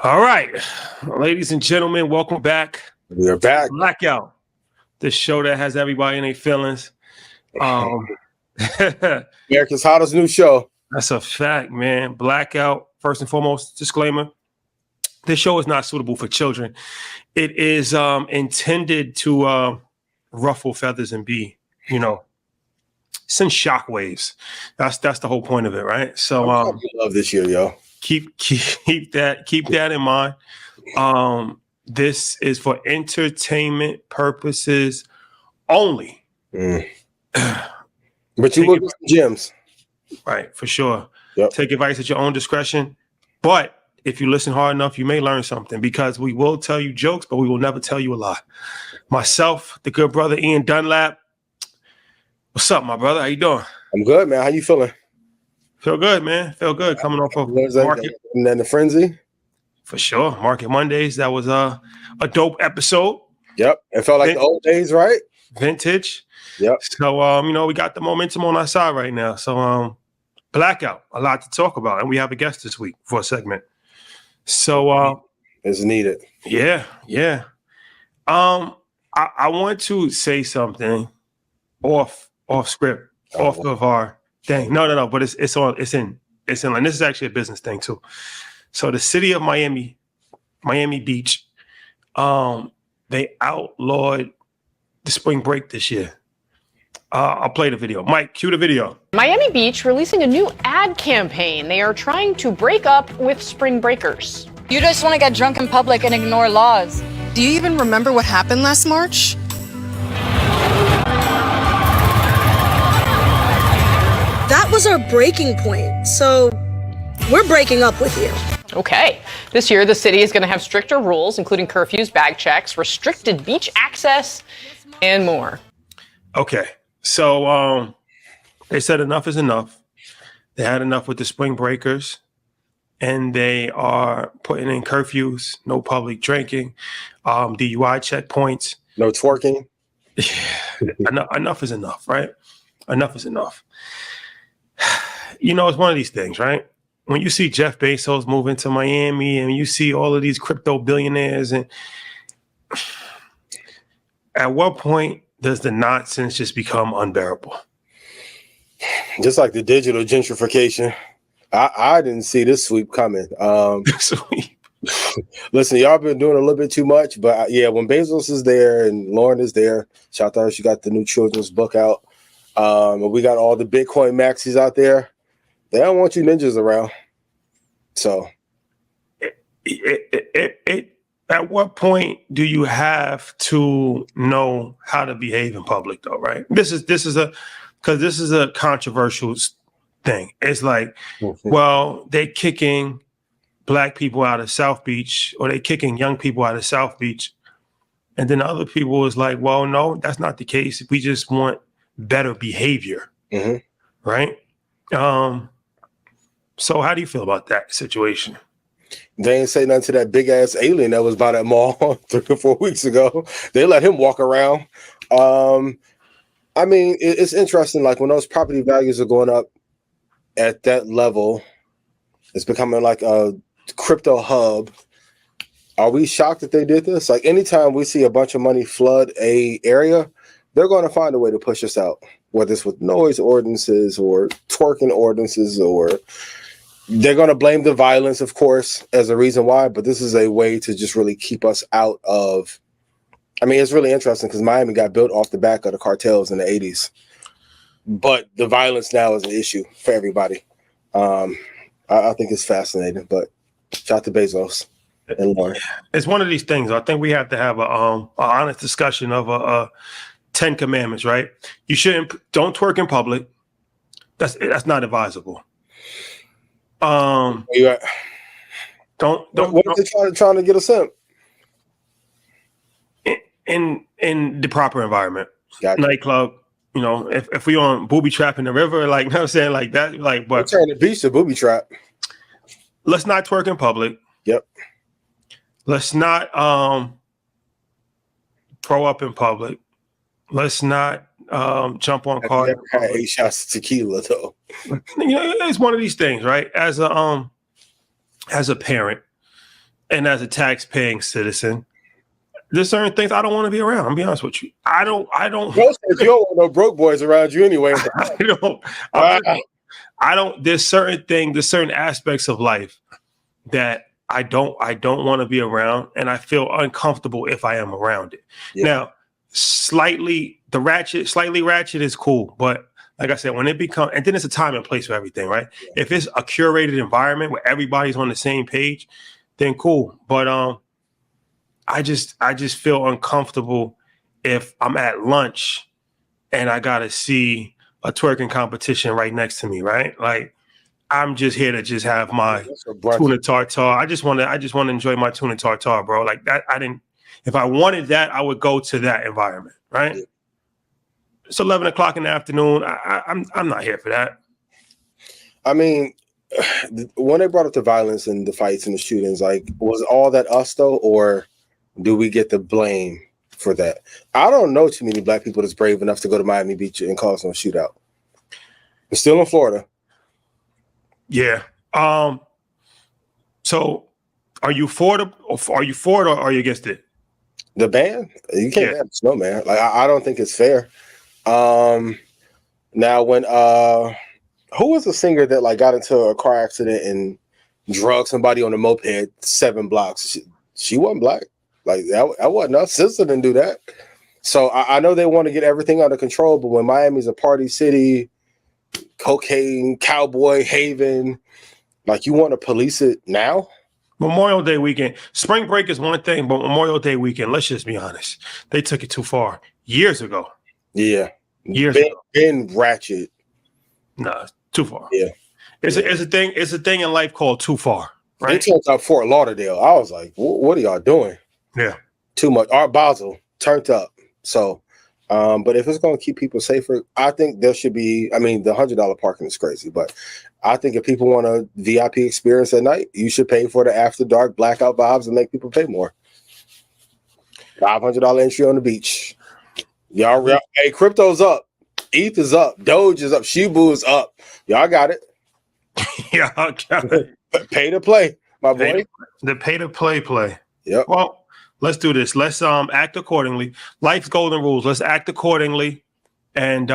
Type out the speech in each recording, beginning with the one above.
All right, ladies and gentlemen, welcome back. We're back. Blackout, the show that has everybody in their feelings. America's hottest new show. That's a fact, man. Blackout, first and foremost, disclaimer. This show is not suitable for children. It is intended to ruffle feathers and be, send shockwaves. That's the whole point of it, right? So I love this year, yo. Keep that in mind. This is for entertainment purposes only. But you look at some gems. Right, for sure. Yep. Take advice at your own discretion. But if you listen hard enough, you may learn something, because we will tell you jokes, but we will never tell you a lie. Myself, the good brother Ian Dunlap. What's up, my brother? How you doing? I'm good, man. How you feeling? Feel good, man. Feel good. Coming off of market. And then the frenzy. For sure. Market Mondays. That was a dope episode. Yep. It felt like the old days, right? Vintage. Yep. So, we got the momentum on our side right now. So, Blackout, a lot to talk about. And we have a guest this week for a segment. So, it's needed. Yeah. I want to say something off script, off of our thing. No, but it's in. And this is actually a business thing too. So the city of Miami Beach, they outlawed the spring break this year. I'll play the video. Mike, cue the video. Miami Beach releasing a new ad campaign. They are trying to break up with spring breakers. You just want to get drunk in public and ignore laws. Do you even remember what happened last March? That was our breaking point, so we're breaking up with you. Okay. This year, the city is going to have stricter rules, including curfews, bag checks, restricted beach access, and more. Okay. So they said enough is enough. They had enough with the spring breakers, and they are putting in curfews, no public drinking, DUI checkpoints. No twerking. Enough is enough, right? Enough is enough. It's one of these things, right? When you see Jeff Bezos move into Miami and you see all of these crypto billionaires, and at what point does the nonsense just become unbearable? Just like the digital gentrification. I didn't see this sweep coming. Listen, y'all been doing a little bit too much, but when Bezos is there and Lauren is there, shout out, she got the new children's book out. We got all the Bitcoin maxis out there. They don't want you ninjas around. So, at what point do you have to know how to behave in public, though? Right? This is a controversial thing. It's like, well, they're kicking Black people out of South Beach, or they're kicking young people out of South Beach, and then other people is like, well, no, that's not the case. We just want better behavior, right? So how do you feel about that situation? They ain't say nothing to that big ass alien that was by that mall 3 or 4 weeks ago. They let him walk around. It's interesting. Like, when those property values are going up at that level, it's becoming like a crypto hub. Are we shocked that they did this? Like, anytime we see a bunch of money flood a area, they're going to find a way to push us out, whether it's with noise ordinances or twerking ordinances, or they're going to blame the violence, of course, as a reason why. But this is a way to just really keep us out of. It's really interesting because Miami got built off the back of the cartels in the 80s. But the violence now is an issue for everybody. I think it's fascinating. But shout out to Bezos and Lauren. It's one of these things. I think we have to have a honest discussion of 10 commandments, right? Don't twerk in public. That's not advisable. Don't. What are they trying to get us in the proper environment? Gotcha. Nightclub. If we on booby trap in the river, like, you know what I'm saying, like that, like, but turn the beach to booby trap. Let's not twerk in public. Yep. Let's not throw up in public. Let's not jump on cars. I've never had 8 shots of tequila, though. It's one of these things, right? As a parent, and as a tax-paying citizen, there's certain things I don't want to be around. I'm be honest with you. I don't. Most of you don't want no broke boys around you anyway. I don't. There's certain aspects of life that I don't want to be around, and I feel uncomfortable if I am around it. Yeah. Now, slightly ratchet is cool, but like I said, when it becomes, and then it's a time and place for everything, right? Yeah. If it's a curated environment where everybody's on the same page, then cool. But I just feel uncomfortable if I'm at lunch and I gotta see a twerking competition right next to me, right? Like I'm just here to just have my tuna tartare. I just want to enjoy my tuna tartare, bro. Like that, if I wanted that, I would go to that environment, right? Yeah. It's 11 o'clock in the afternoon. I'm not here for that. I mean, when they brought up the violence and the fights and the shootings, like, was all that us though, or do we get the blame for that? I don't know too many black people that's brave enough to go to Miami Beach and cause some shootout. It's still in Florida. Yeah. So are you for it or are you against it? The ban? You can't ban the snowman. Like I don't think it's fair. Now when who was the singer that like got into a car accident and drugged somebody on a moped 7 blocks? She wasn't black. Like that wasn't us. Sister didn't do that. So I know they want to get everything under control, but when Miami's a party city, cocaine, cowboy haven, like you want to police it now? Memorial Day weekend. Spring break is one thing, but Memorial Day weekend, let's just be honest. They took it too far years ago. Yeah. Years ago. Been ratchet. Nah, too far. Yeah. It's a thing in life called too far. Right. They turned out Fort Lauderdale. I was like, what are y'all doing? Yeah. Too much. Art Basel turned up. So but if it's going to keep people safer, I think there should be, I mean, the $100 parking is crazy, but I think if people want a VIP experience at night, you should pay for the after dark blackout vibes and make people pay more. $500 entry on the beach. Y'all, hey, crypto's up. ETH is up. Doge is up. Shibu is up. Y'all got it. Yeah, I got it. Pay to play, my boy. The pay to play. Yep. Well, let's do this. Let's act accordingly. Life's golden rules. Let's act accordingly and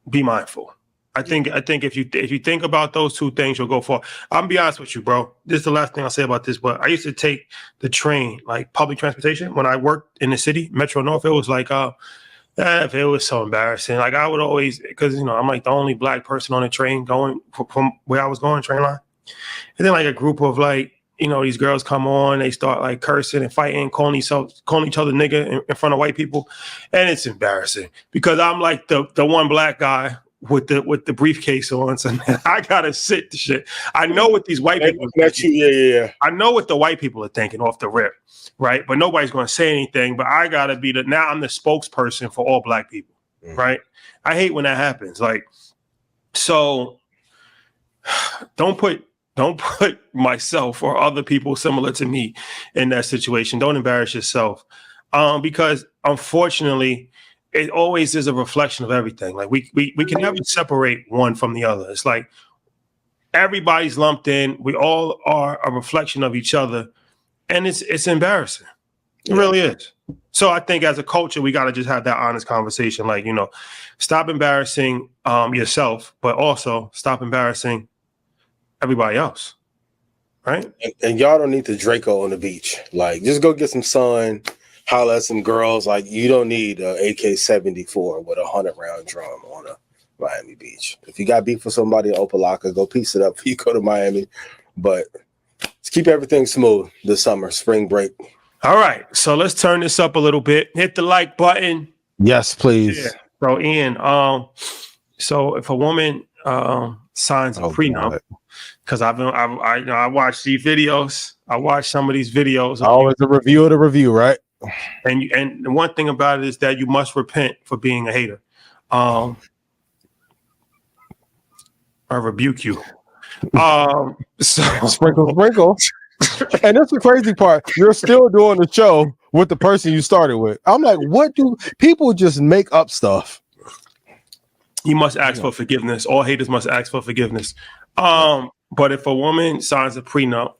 be mindful. I think if you think about those two things, you'll go far. I'm gonna be honest with you, bro. This is the last thing I'll say about this, but I used to take the train, like public transportation, when I worked in the city, Metro North. It was like it was so embarrassing. Like I would always, because I'm like the only black person on the train going from where I was going, train line. And then like a group of like, these girls come on, they start like cursing and fighting, calling each other nigga in front of white people. And it's embarrassing because I'm like the one black guy with the briefcase on. So I gotta sit the shit. I know what these white people are thinking. Yeah. I know what the white people are thinking off the rip, right? But nobody's gonna say anything. But I gotta be now I'm the spokesperson for all black people, right? I hate when that happens. Like, so don't put myself or other people similar to me in that situation. Don't embarrass yourself. Because unfortunately, it always is a reflection of everything. Like we can never separate one from the other. It's like everybody's lumped in. We all are a reflection of each other. And it's embarrassing. It really is. So I think as a culture, we got to just have that honest conversation. Like, stop embarrassing yourself, but also stop embarrassing everybody else. Right. And y'all don't need the Draco on the beach. Like, just go get some sun, holler at some girls. Like, you don't need an AK-74 with a 100-round drum on a Miami Beach. If you got beef with somebody in Opalaka, go piece it up before you go to Miami. But let's keep everything smooth this summer, spring break. All right. So let's turn this up a little bit. Hit the like button. Yes, please. Yeah. So Ian, so if a woman signs a prenup, because I watched these videos. I watched some of these videos. Always a review of the review, right? And the one thing about it is that you must repent for being a hater. I rebuke you. So sprinkle. And that's the crazy part. You're still doing the show with the person you started with. I'm like, what do people just make up stuff? You must ask for forgiveness. All haters must ask for forgiveness. But if a woman signs a prenup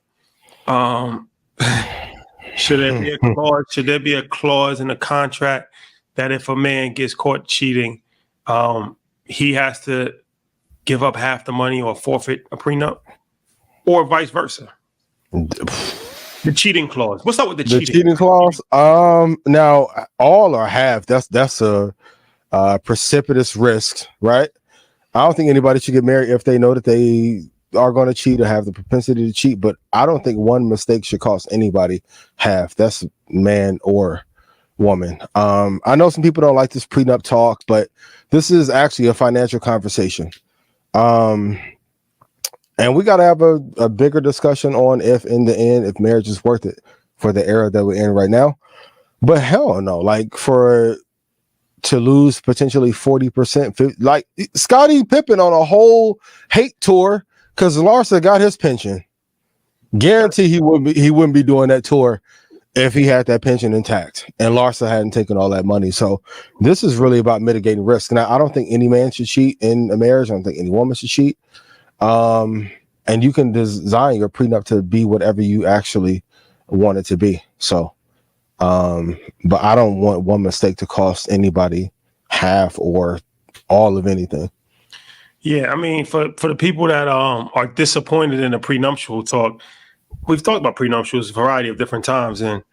Should there be a clause? Should there be a clause in the contract that if a man gets caught cheating, he has to give up half the money or forfeit a prenup, or vice versa? The cheating clause. What's up with the cheating clause? Now all or half. That's a precipitous risk, right? I don't think anybody should get married if they know that they are going to cheat or have the propensity to cheat. But I don't think one mistake should cost anybody half. That's man or woman. I know some people don't like this prenup talk, but this is actually a financial conversation. And we got to have a bigger discussion on if in the end, if marriage is worth it for the era that we're in right now. But hell no, like to lose potentially 40%, like Scottie Pippen on a whole hate tour because Larsa got his pension. Guarantee he wouldn't be doing that tour if he had that pension intact and Larsa hadn't taken all that money. So this is really about mitigating risk. Now, I don't think any man should cheat in a marriage. I don't think any woman should cheat. And you can design your prenup to be whatever you actually want it to be. So, but I don't want one mistake to cost anybody half or all of anything. Yeah, I mean, for the people that are disappointed in the prenuptial talk, we've talked about prenuptials a variety of different times, and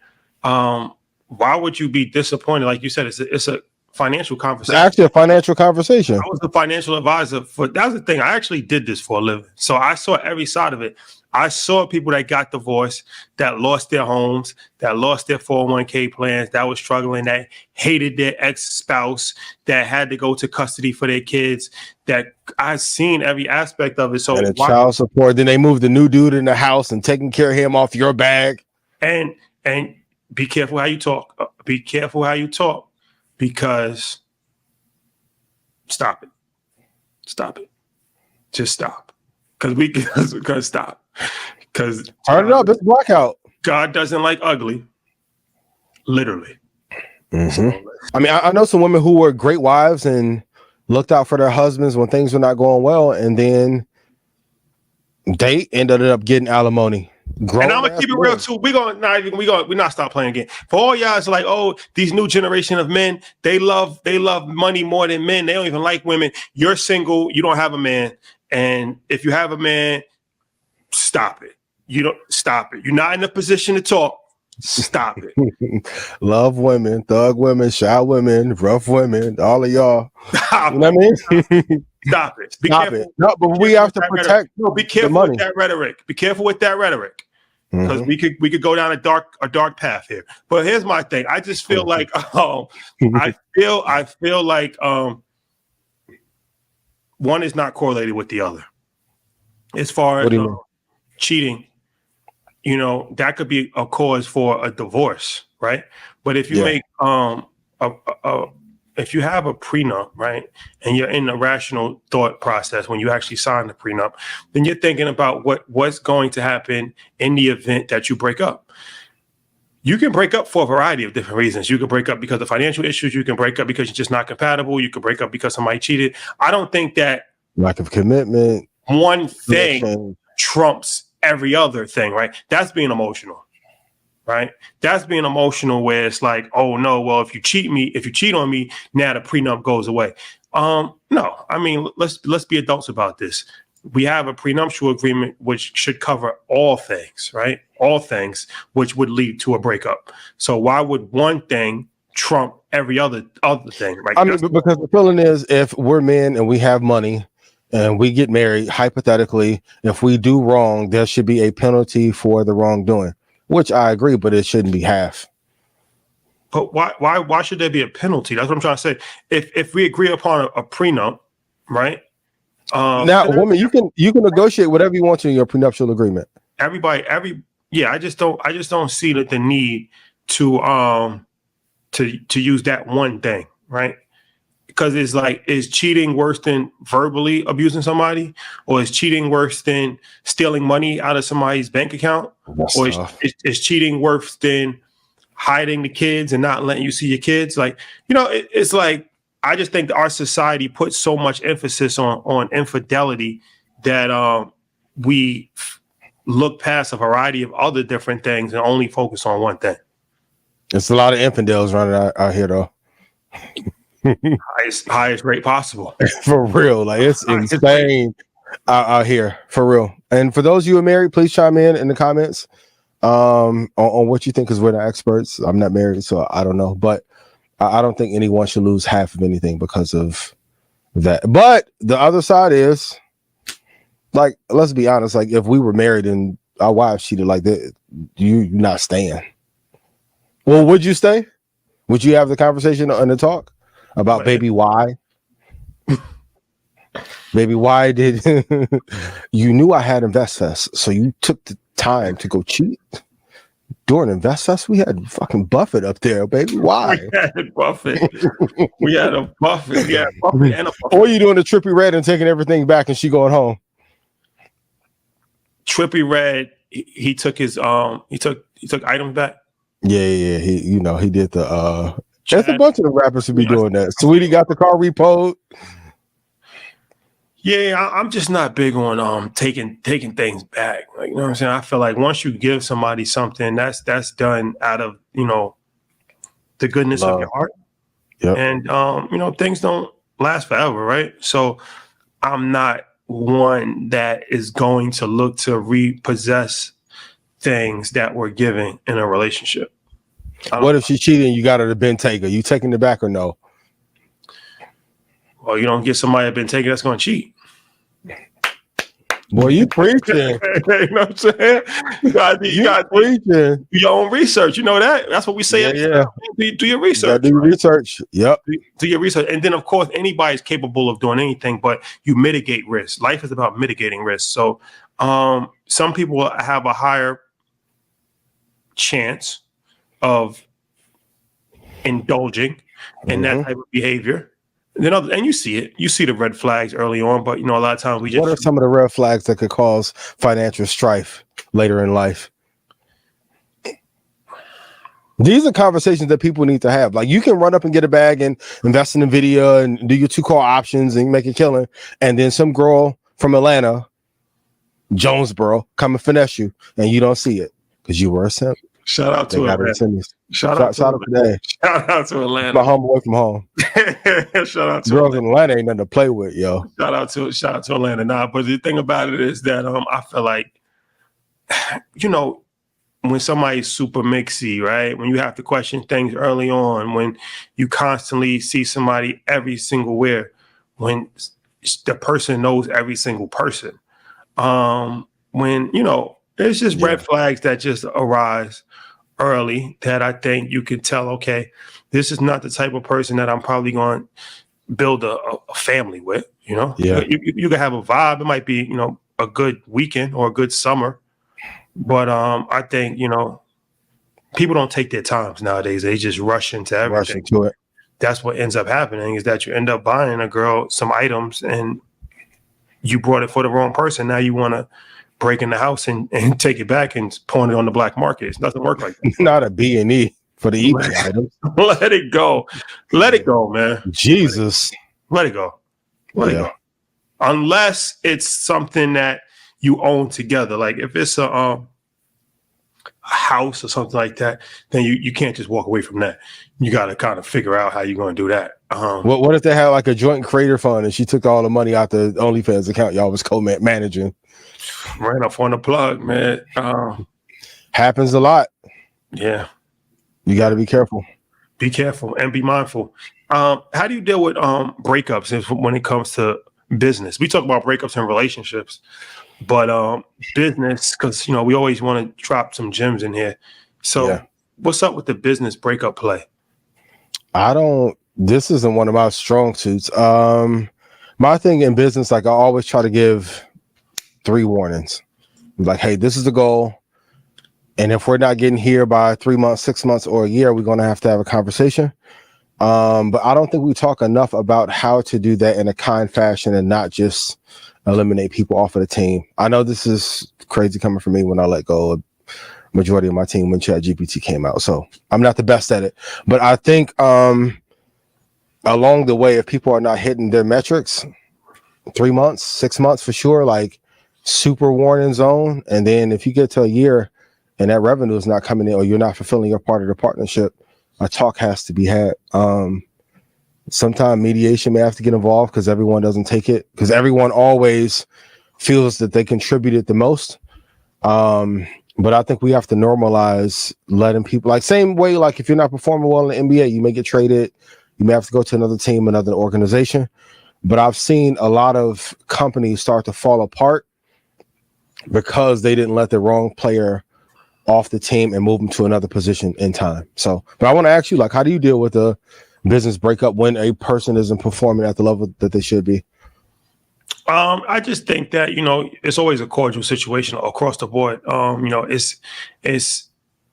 why would you be disappointed? Like you said, it's a financial conversation. It's actually a financial conversation. I was the financial advisor that was the thing. I actually did this for a living. So I saw every side of it. I saw people that got divorced, that lost their homes, that lost their 401k plans, that was struggling, that hated their ex-spouse, that had to go to custody for their kids, that I've seen every aspect of it. So and child support, then they moved the new dude in the house and taking care of him off your bag. And be careful how you talk. Be careful how you talk. Because stop it. Just stop. Because stop. Because turn it up. It's blackout. God doesn't like ugly. Literally. Mm-hmm. So, I mean, I know some women who were great wives and looked out for their husbands when things were not going well, and then they ended up getting alimony. And I'm gonna keep it real too. We're not stop playing again. For all y'all, it's like, oh, these new generation of men, they love money more than men. They don't even like women. You're single, you don't have a man, and if you have a man, stop it. You don't stop it. You're not in a position to talk. Stop it. Love women, thug women, shy women, rough women, all of y'all. You know what I mean? Stop it. Be Stop careful. it. No, but we have to protect. No, be careful with that rhetoric. Be careful with that rhetoric. Because we could go down a dark path here. But here's my thing. I just feel like I feel like one is not correlated with the other. As far as cheating, that could be a cause for a divorce, right? But if you make if you have a prenup, right, and you're in a rational thought process when you actually sign the prenup, then you're thinking about what's going to happen in the event that you break up. You can break up for a variety of different reasons. You can break up because of financial issues. You can break up because you're just not compatible. You can break up because somebody cheated. I don't think that lack of commitment, one thing trumps every other thing, right? That's being emotional. Right. That's being emotional where it's like, oh no, well, if you cheat on me, now the prenup goes away. No, I mean, let's be adults about this. We have a prenuptial agreement which should cover all things, right? All things which would lead to a breakup. So why would one thing trump every other thing? Right? I mean, because the feeling is if we're men and we have money and we get married, hypothetically, if we do wrong, there should be a penalty for the wrongdoing. Which I agree, but it shouldn't be half. But why should there be a penalty? That's what I'm trying to say. If we agree upon a prenup, right? Now, woman, you can negotiate whatever you want to in your prenuptial agreement. I just don't see the need to use that one thing, right? Because it's like, is cheating worse than verbally abusing somebody? Or is cheating worse than stealing money out of somebody's bank account? Or is cheating worse than hiding the kids and not letting you see your kids? Like, it's like, I just think that our society puts so much emphasis on infidelity that we look past a variety of other different things and only focus on one thing. It's a lot of infidels running out here, though. Highest rate possible. For real. Like, it's insane out here. For real. And for those of you who are married, please chime in the comments on what you think, because we're the experts. I'm not married, so I don't know. But I don't think anyone should lose half of anything because of that. But the other side is, like, let's be honest. Like, if we were married and our wives cheated like that, you're not staying. Well, would you stay? Would you have the conversation and the talk about baby why? Baby, why did you knew I had InvestFest, so you took the time to go cheat during InvestFest? We had fucking Buffett up there, baby. Why? We had Buffett. We had a Buffett. We had Buffett and a Buffett. Or you doing the Trippie Redd and taking everything back and she going home? Trippie Redd, he took his he took items back. Yeah. He did the there's a bunch of the rappers who be doing that. Sweetie got the car repoed. Yeah, I'm just not big on taking things back. Like, you know what I'm saying? I feel like once you give somebody something, that's done out of, the goodness of your heart. Yep. And things don't last forever, right? So I'm not one that is going to look to repossess things that were given in a relationship. What if she's cheating? You got her to Ben Taker. You taking it back or no? Well, you don't get somebody that been taken that's going to cheat. Boy, you preaching. You know what I'm saying? You got preaching. Do your own research. You know that? That's what we say. Yeah. Do your research. Do your research. Yep. Do your research. And then, of course, anybody's capable of doing anything, but you mitigate risk. Life is about mitigating risk. So some people have a higher chance of indulging in that type of behavior. And you see it. You see the red flags early on, but a lot of times we just. What are some of the red flags that could cause financial strife later in life? These are conversations that people need to have. Like, you can run up and get a bag and invest in NVIDIA and do your 2-call options and make a killing, and then some girl from Atlanta, Jonesboro, come and finesse you, and you don't see it because you were a simp. Shout out to Atlanta. Shout out today. Shout out to Atlanta. My homeboy from home. Shout out to girls in Atlanta ain't nothing to play with, yo. Shout out to Atlanta. Nah, but the thing about it is that I feel like, when somebody's super mixy, right? When you have to question things early on, when you constantly see somebody every single where, when the person knows every single person, when there's just red flags that just arise early that I think you can tell, okay, this is not the type of person that I'm probably going to build a family with, Yeah. You can have a vibe. It might be, a good weekend or a good summer. But I think, people don't take their times nowadays. They just rush into everything. Rush into it. That's what ends up happening, is that you end up buying a girl some items and you brought it for the wrong person. Now you want to break in the house and take it back and pawn it on the black market. It doesn't work like that. Not a B&E for the eBay items. Let it go. Let it go, man. Jesus. Let it go. Let it go. Unless it's something that you own together. Like if it's a house or something like that, then you can't just walk away from that. You got to kind of figure out how you're going to do that. What if they had like a joint creator fund and she took all the money out the OnlyFans account y'all was co-managing? Ran off on the plug, man. Happens a lot. Yeah. You got to be careful. Be careful and be mindful. How do you deal with breakups when it comes to business? We talk about breakups and relationships, but business, because we always want to drop some gems in here. So what's up with the business breakup play? This isn't one of my strong suits. My thing in business, like I always try to give 3 warnings. Like, hey, this is the goal. And if we're not getting here by 3 months, 6 months, or a year, we're going to have a conversation. But I don't think we talk enough about how to do that in a kind fashion and not just eliminate people off of the team. I know this is crazy coming from me when I let go of majority of my team when ChatGPT came out. So I'm not the best at it. But I think along the way, if people are not hitting their metrics, 3 months, 6 months for sure, like super warning zone. And then if you get to a year and that revenue is not coming in, or you're not fulfilling your part of the partnership, a talk has to be had. Sometimes mediation may have to get involved because everyone doesn't take it, because everyone always feels that they contributed the most. But I think we have to normalize letting people, like, same way, like if you're not performing well in the NBA, you may get traded, you may have to go to another team, another organization. But I've seen a lot of companies start to fall apart because they didn't let the wrong player off the team and move them to another position in time. So, but I want to ask you, like, how do you deal with a business breakup when a person isn't performing at the level that they should be? I just think that, it's always a cordial situation across the board. It's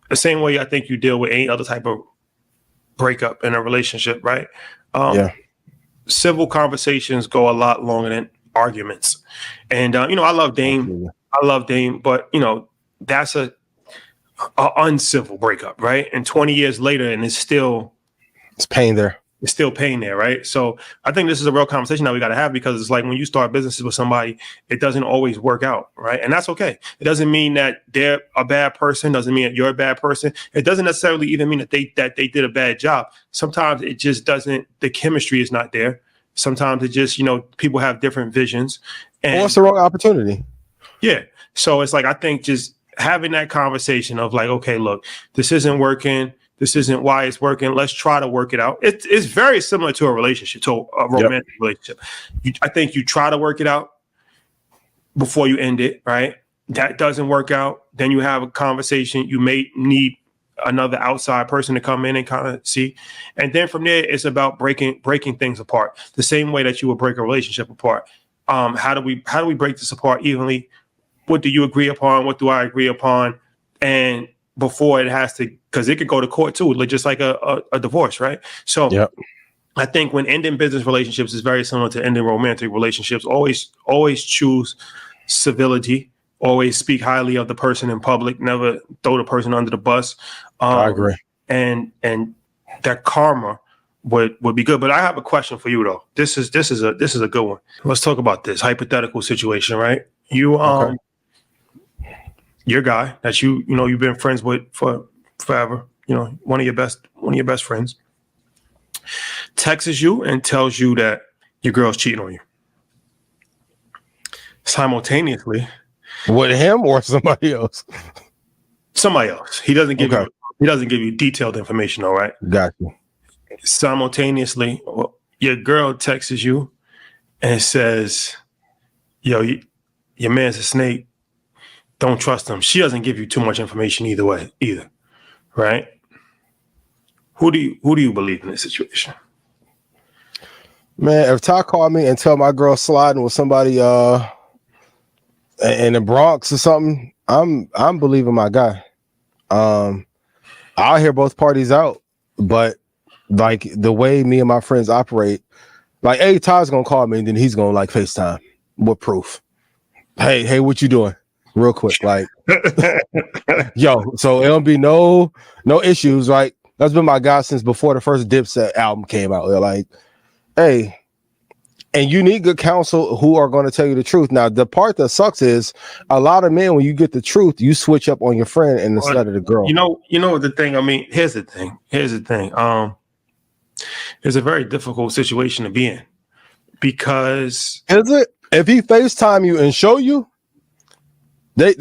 the same way I think you deal with any other type of breakup in a relationship, right? Civil conversations go a lot longer than arguments. And, I love Dame. Absolutely. I love Dame, but, that's a uncivil breakup, right? And 20 years later, and it's pain there. It's still pain there, right? So I think this is a real conversation that we got to have, because it's like when you start businesses with somebody, it doesn't always work out, right? And that's okay. It doesn't mean that they're a bad person. Doesn't mean that you're a bad person. It doesn't necessarily even mean that they did a bad job. Sometimes it just doesn't. The chemistry is not there. Sometimes it just, people have different visions. And it's the wrong opportunity. Yeah. So it's like, I think just having that conversation of like, okay, look, this isn't working. This isn't why it's working. Let's try to work it out. It's very similar to a relationship, to a romantic relationship. I think you try to work it out before you end it, right? That doesn't work out. Then you have a conversation. You may need another outside person to come in and kind of see. And then from there, it's about breaking things apart. The same way that you would break a relationship apart. How do we break this apart evenly? What do you agree upon? What do I agree upon? And before it has to, because it could go to court too, just like a divorce, right? So I think when ending business relationships is very similar to ending romantic relationships. Always choose civility. Always speak highly of the person in public. Never throw the person under the bus. I agree. And that karma would be good. But I have a question for you though. This is a good one. Let's talk about this hypothetical situation, right? Your guy that you've been friends with for forever, one of your best friends, texts you and tells you that your girl's cheating on you. Simultaneously, with him or somebody else? Somebody else. He doesn't give you detailed information, all right? Got you. Simultaneously, your girl texts you and says, "Yo, your man's a snake. Don't trust him." She doesn't give you too much information either, right? Who do you believe in this situation? Man, if Ty called me and tell my girl sliding with somebody in the Bronx or something, I'm believing my guy. I'll hear both parties out, but like the way me and my friends operate, like, hey, Ty's gonna call me and then he's gonna like FaceTime with proof. Hey, what you doing? Real quick, like, yo, so it'll be no issues, right? That's been my guy since before the first Dipset album came out. They're like, hey, and you need good counsel who are going to tell you the truth. Now, the part that sucks is a lot of men, when you get the truth, you switch up on your friend and instead of the girl. You know the thing. I mean, here's the thing. It's a very difficult situation to be in because is it? If he FaceTime you and show you, hey,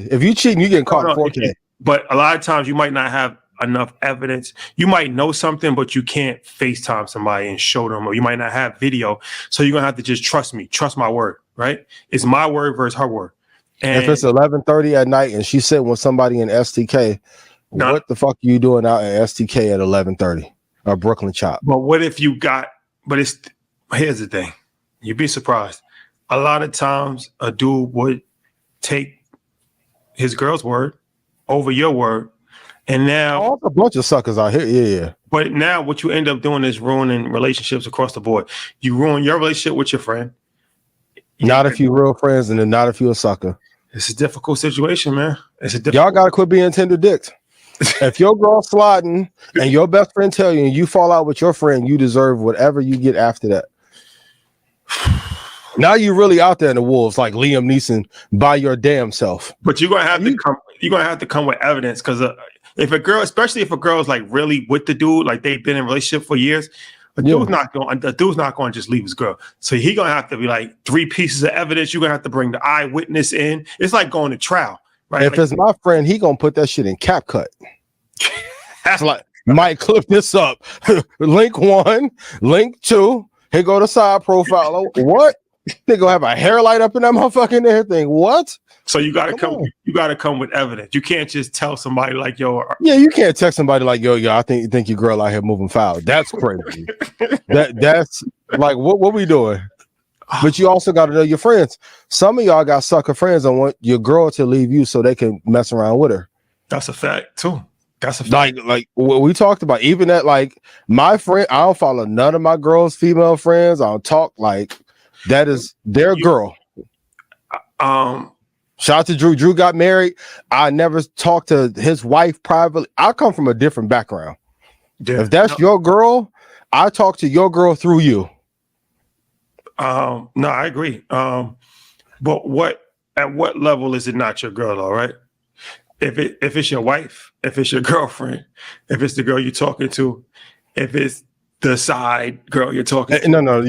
if you cheating, you getting caught in 4K. But a lot of times you might not have enough evidence. You might know something, but you can't FaceTime somebody and show them, or you might not have video. So you're gonna have to just trust me, trust my word, right? It's my word versus her word. And if it's 11:30 at night and she's sitting with somebody in STK, what the fuck are you doing out at STK at 11:30 or Brooklyn Chop? But what if you got? But here's the thing. You'd be surprised. A lot of times, a dude would take his girl's word over your word. And now a bunch of suckers out here. Yeah. But now what you end up doing is ruining relationships across the board. You ruin your relationship with your friend. Not if you real friends, and then not if you a sucker. It's a difficult situation, man. Y'all gotta quit being tender dicks. If your girl sliding and your best friend tell you and you fall out with your friend, you deserve whatever you get after that. Now you're really out there in the wolves, like Liam Neeson, by your damn self. But you're gonna have to come. You're gonna have to come with evidence, because if a girl, especially if a girl is like really with the dude, like they've been in a relationship for years, the dude's not going to just leave his girl. So he gonna have to be like 3 pieces of evidence. You're gonna have to bring the eyewitness in. It's like going to trial, right? If it's my friend, he gonna put that shit in CapCut. That's like, might clip this up. Link 1, link 2. Here go the side profile. Oh, what? They gonna have a hair light up in that motherfucking everything. What? So you gotta come. You gotta come with evidence. You can't just tell somebody like, yo. Yeah, you can't text somebody like, yo, I think your girl out here moving foul. That's crazy. that's like, what we doing? But you also got to know your friends. Some of y'all got sucker friends and want your girl to leave you so they can mess around with her. That's a fact too. That's a fact. Like what we talked about. Even that, like my friend, I don't follow none of my girls' female friends. I don't talk like that is their girl. Shout out to Drew. Drew got married. I never talked to his wife privately. I come from a different background. Yeah. If that's your girl, I talk to your girl through you. No, I agree. But at what level is it not your girl, all right? If it's your wife, if it's your girlfriend, if it's the girl you're talking to, if it's the side girl you're talking to. No,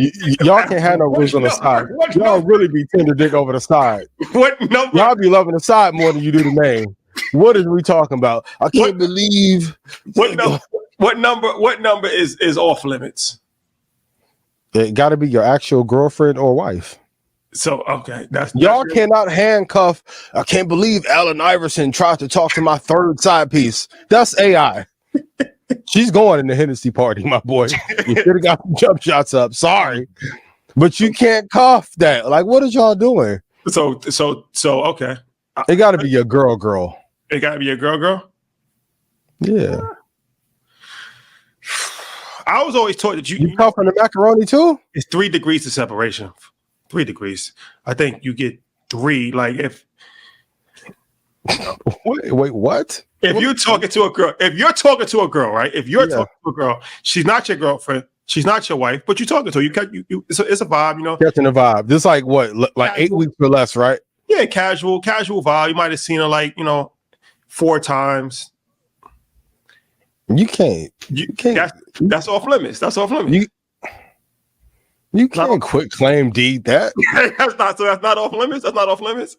y'all can't have no rules on the side. Y'all really be tender dick over the side. What number? Y'all be loving the side more than you do the main. What is we talking about? I can't believe. What number is off limits? It got to be your actual girlfriend or wife. So okay, y'all cannot handcuff. I can't believe Allen Iverson tried to talk to my third side piece. That's AI. She's going in the Hennessy party, my boy. You should have got some jump shots up. Sorry, but you can't cuff that. Like, what is y'all doing? So okay. It got to be your girl. It got to be your girl. Yeah. I was always taught that you cuffing the macaroni too. It's 3 degrees of separation. 3 degrees. I think you get 3. Like if. Wait, what? If you're talking to a girl, right? If you're talking to a girl, she's not your girlfriend, she's not your wife, but you're talking to her. It's a vibe, you know. Catching the vibe. This like what, like casual. 8 weeks or less, right? Yeah, casual vibe. You might have seen her like 4 times. You can't. That's off limits. That's off limits. You can't quit claim deed that. That's not off limits. That's not off limits.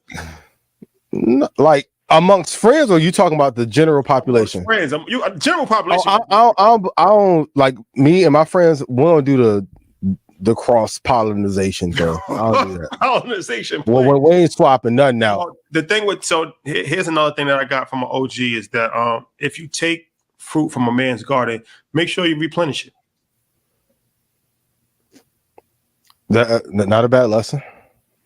No, like amongst friends, or you talking about the general population? Friends, general population. I don't like me and my friends. We don't do the cross pollination thing. I don't do that. Pollination. Well, we ain't swapping nothing out. Well, the thing here's another thing that I got from an OG is that if you take fruit from a man's garden, make sure you replenish it. That not a bad lesson.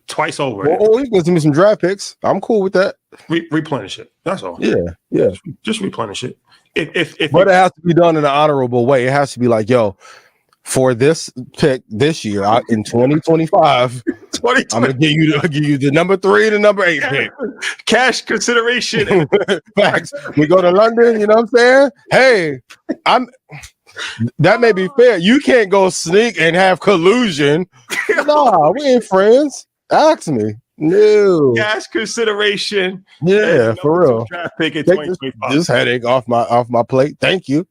Twice over. Or you can give me some draft picks. I'm cool with that. Replenish it. That's all. Yeah. Just replenish it. But it has to be done in an honorable way. It has to be like, yo, for this pick this year in 2025, I'm gonna give you the number 3 and the number 8 pick. Cash consideration. Facts. We go to London. You know what I'm saying? Hey, that may be fair. You can't go sneak and have collusion. Nah, we ain't friends. Ask me. No. Cash consideration. Yeah, for real. Draft pick in Take this headache off my plate. Thank you.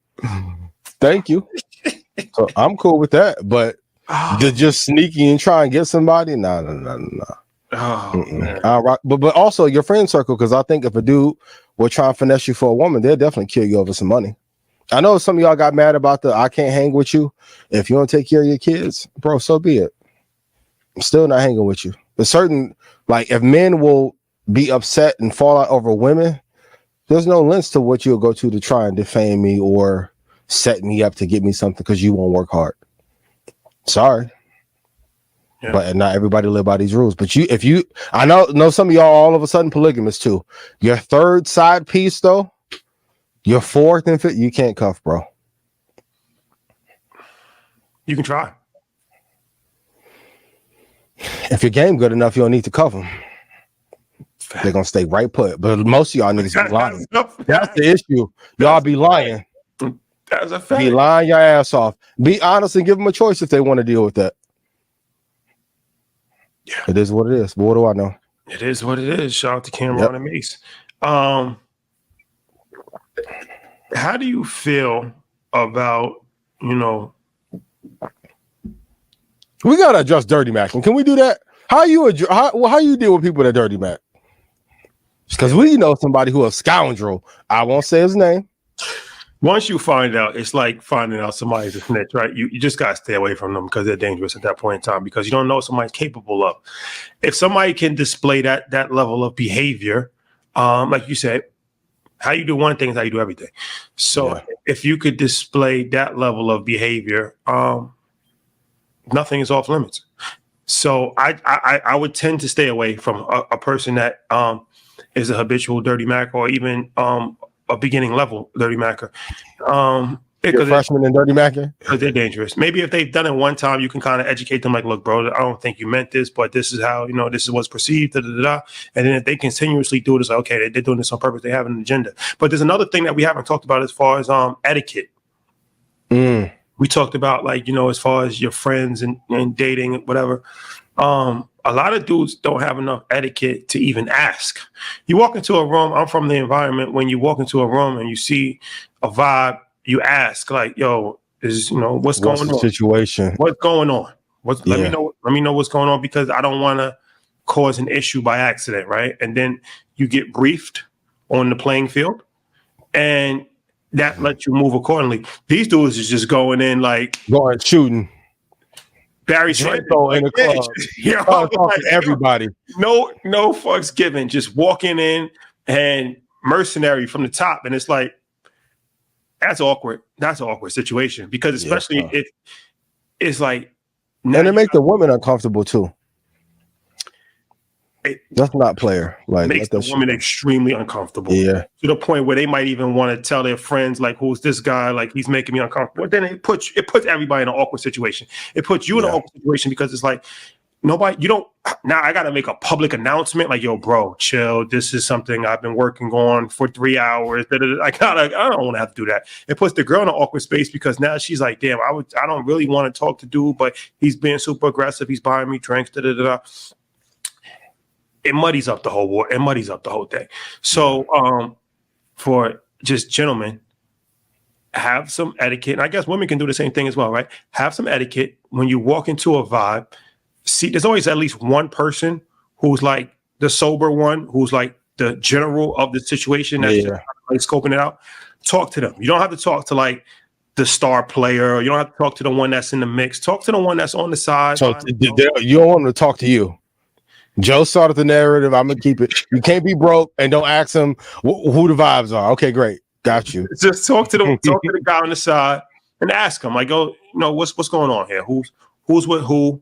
So I'm cool with that. But to just sneaky and try and get somebody, no. Oh, man. But also your friend circle, because I think if a dude will try and finesse you for a woman, they'll definitely kill you over some money. I know some of y'all got mad about I can't hang with you. If you don't take care of your kids, bro, so be it. I'm still not hanging with you. But if men will be upset and fall out over women, there's no lengths to what you'll go to try and defame me or set me up to get me something because you won't work hard. Sorry. Yeah. But not everybody live by these rules. But I know some of y'all all of a sudden polygamous too. Your third side piece though, your 4th and 5th, you can't cuff, bro. You can try. If your game good enough, you don't need to cuff them. They're gonna stay right put. But most of y'all niggas be lying. That's the issue. Y'all be lying. That's a fact. Be lying your ass off. Be honest and give them a choice if they want to deal with that. Yeah. It is what it is. But what do I know? It is what it is. Shout out to Cameron and Mace. How do you feel about, We gotta address Dirty Macking. Can we do that? How you deal with people that Dirty Mac? Because we know somebody who a scoundrel. I won't say his name. Once you find out, it's like finding out somebody's a snitch, right? You just got to stay away from them because they're dangerous at that point in time because you don't know what somebody's capable of. If somebody can display that level of behavior, like you said, how you do one thing is how you do everything. So if you could display that level of behavior, nothing is off limits. So I would tend to stay away from a person that is a habitual dirty Mac or even a beginning level dirty Macker. Because freshman in Dirty Macking? Because they're dangerous. Maybe if they've done it one time, you can kind of educate them like, look, bro, I don't think you meant this, but this is how, this is what's perceived, da, da, da, da. And then if they continuously do it, it's like, okay, they're doing this on purpose. They have an agenda. But there's another thing that we haven't talked about as far as etiquette. We talked about as far as your friends and dating, whatever. A lot of dudes don't have enough etiquette to even ask. You walk into a room, I'm from the environment, when you walk into a room and you see a vibe, you ask like, yo, what's going on? Situation. What's going on? Let me know what's going on because I don't want to cause an issue by accident, right? And then you get briefed on the playing field and that lets you move accordingly. These dudes is just going in like going shooting. Barry Draco in the club. Everybody. No fucks given. Just walking in and mercenary from the top. And it's like, that's awkward. That's an awkward situation because especially if it's like. And it makes the woman uncomfortable too. That's not player. Like makes the woman extremely uncomfortable. Yeah. To the point where they might even want to tell their friends, like, who's this guy? Like, he's making me uncomfortable. But then it puts everybody in an awkward situation. It puts you in an awkward situation because it's like nobody, now I got to make a public announcement like, yo, bro, chill. This is something I've been working on for 3 hours. I don't want to have to do that. It puts the girl in an awkward space because now she's like, damn, I don't really want to talk to dude, but he's being super aggressive. He's buying me drinks, It muddies up the whole war. It muddies up the whole thing. So for just gentlemen, have some etiquette. And I guess women can do the same thing as well, right? Have some etiquette when you walk into a vibe. See, there's always at least one person who's like the sober one, who's like the general of the situation that's just like scoping it out. Talk to them. You don't have to talk to like the star player. Or you don't have to talk to the one that's in the mix. Talk to the one that's on the side. So you don't want them to talk to you. Joe started the narrative. I'm gonna keep it. You can't be broke and don't ask him who the vibes are. Okay, great, got you. Just talk to the guy on the side and ask him. Like, what's going on here? Who's with who?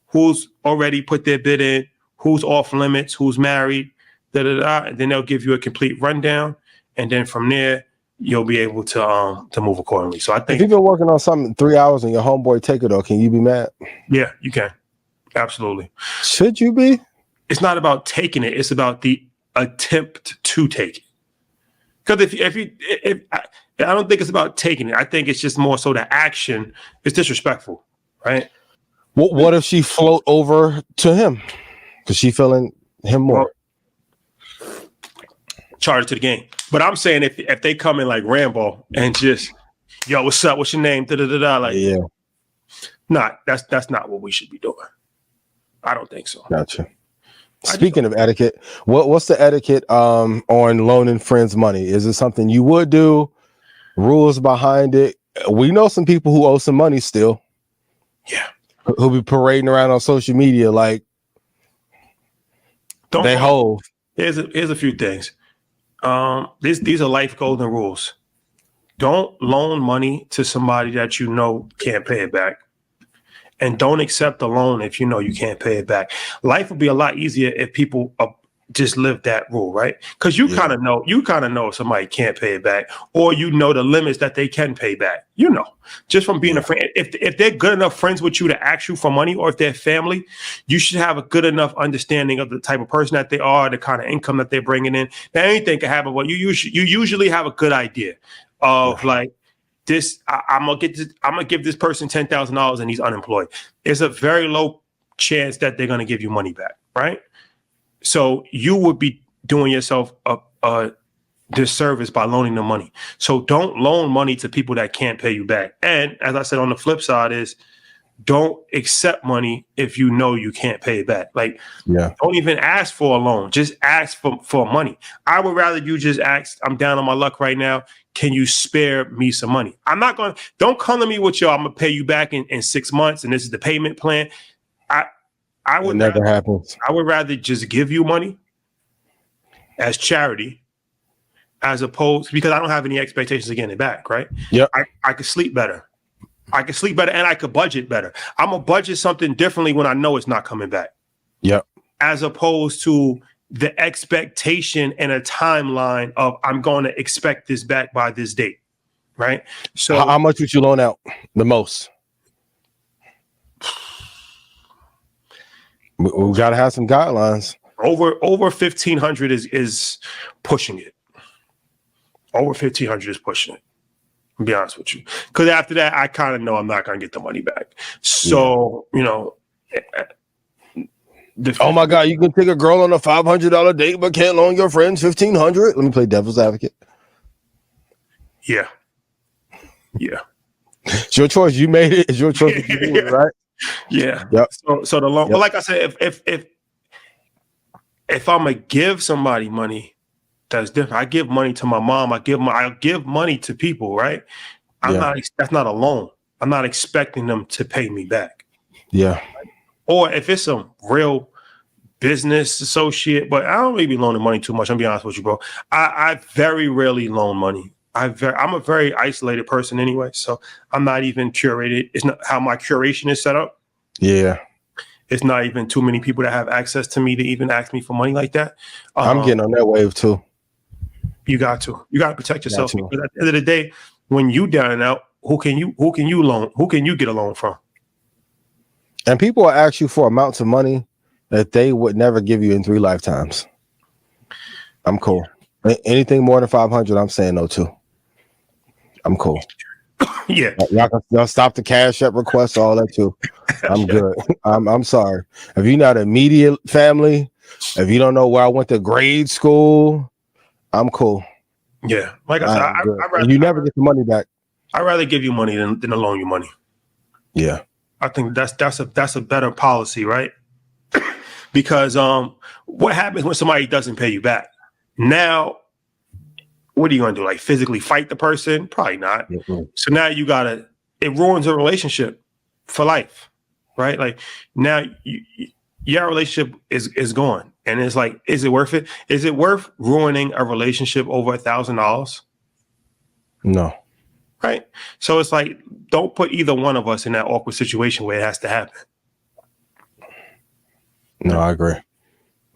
Who's already put their bid in? Who's off limits? Who's married? And then they'll give you a complete rundown, and then from there you'll be able to move accordingly. So I think if you've been working on something 3 hours and your homeboy take it, though, can you be mad? Yeah, you can. Absolutely. Should you be? It's not about taking it. It's about the attempt to take it. Because if I don't think it's about taking it. I think it's just more so the action is disrespectful, right? What if she float over to him? Because she feeling him more. Charge to the game. But I'm saying if they come in like Rambo and just, yo, what's up? What's your name? Like, that's not what we should be doing. I don't think so. Gotcha. Speaking of etiquette, what's the etiquette on loaning friends money? Is it something you would do? Rules behind it? We know some people who owe some money still. Yeah. Who'll be parading around on social media like they hold. Here's a few things. These are life golden rules. Don't loan money to somebody that you know can't pay it back. And don't accept a loan if you know you can't pay it back. Life would be a lot easier if people just live that rule, right? Because you kind of know if somebody can't pay it back, or you know the limits that they can pay back. Just from being a friend. If they're good enough friends with you to ask you for money, or if they're family, you should have a good enough understanding of the type of person that they are, the kind of income that they're bringing in. Now, anything can happen, but you usually have a good idea of like, I'm gonna give this person $10,000 and he's unemployed. It's a very low chance that they're going to give you money back, right? So you would be doing yourself a disservice by loaning them money. So don't loan money to people that can't pay you back. And as I said, on the flip side is don't accept money if you know you can't pay it back. Like, don't even ask for a loan. Just ask for money. I would rather you just ask, I'm down on my luck right now. Can you spare me some money? Don't come to me with I'm going to pay you back in 6 months and this is the payment plan. I would never happens. I would rather just give you money as charity as opposed, because I don't have any expectations of getting it back, right? Yep. I could sleep better. I could sleep better and I could budget better. I'm going to budget something differently when I know it's not coming back. Yep. As opposed to the expectation and a timeline of I'm going to expect this back by this date, right? So how much would you loan out the most? We got to have some guidelines. Over 1,500 is pushing it. Over 1,500 is pushing it. To be honest with you, because after that, I kind of know I'm not going to get the money back. So, oh my God, you can take a girl on a $500 date, but can't loan your friends $1,500. Let me play devil's advocate. Yeah. It's your choice. You made it. It's your choice. To do it, right? Yeah. Yep. So the loan. Yep. But like I said, if I'm gonna give somebody money, that's different. I give money to my mom. I give money to people, right? That's not a loan. I'm not expecting them to pay me back. Yeah. Or if it's some real business associate, but I don't really be loaning money too much. I'm be honest with you, bro. I very rarely loan money. I'm a very isolated person anyway, so I'm not even curated. It's not how my curation is set up. Yeah. It's not even too many people that have access to me to even ask me for money like that. I'm getting on that wave too. You got to protect yourself, because at the end of the day, when you down and out, who can you loan? Who can you get a loan from? And people will ask you for amounts of money that they would never give you in 3 lifetimes. I'm cool. Anything more than 500, I'm saying no to. I'm cool. Yeah. Y'all stop the Cash App requests, all that too. I'm good. I'm sorry. If you're not immediate family, if you don't know where I went to grade school, I'm cool. Yeah. Like I said, you never get the money back. I'd rather give you money than to loan you money. Yeah. I think that's a better policy, right? Because what happens when somebody doesn't pay you back? Now, what are you gonna do? Like physically fight the person? Probably not. Mm-hmm. So now it ruins a relationship for life, right? Like now your relationship is gone. And it's like, is it worth it? Is it worth ruining a relationship over $1,000? No. Right. So it's like, don't put either one of us in that awkward situation where it has to happen. No, I agree.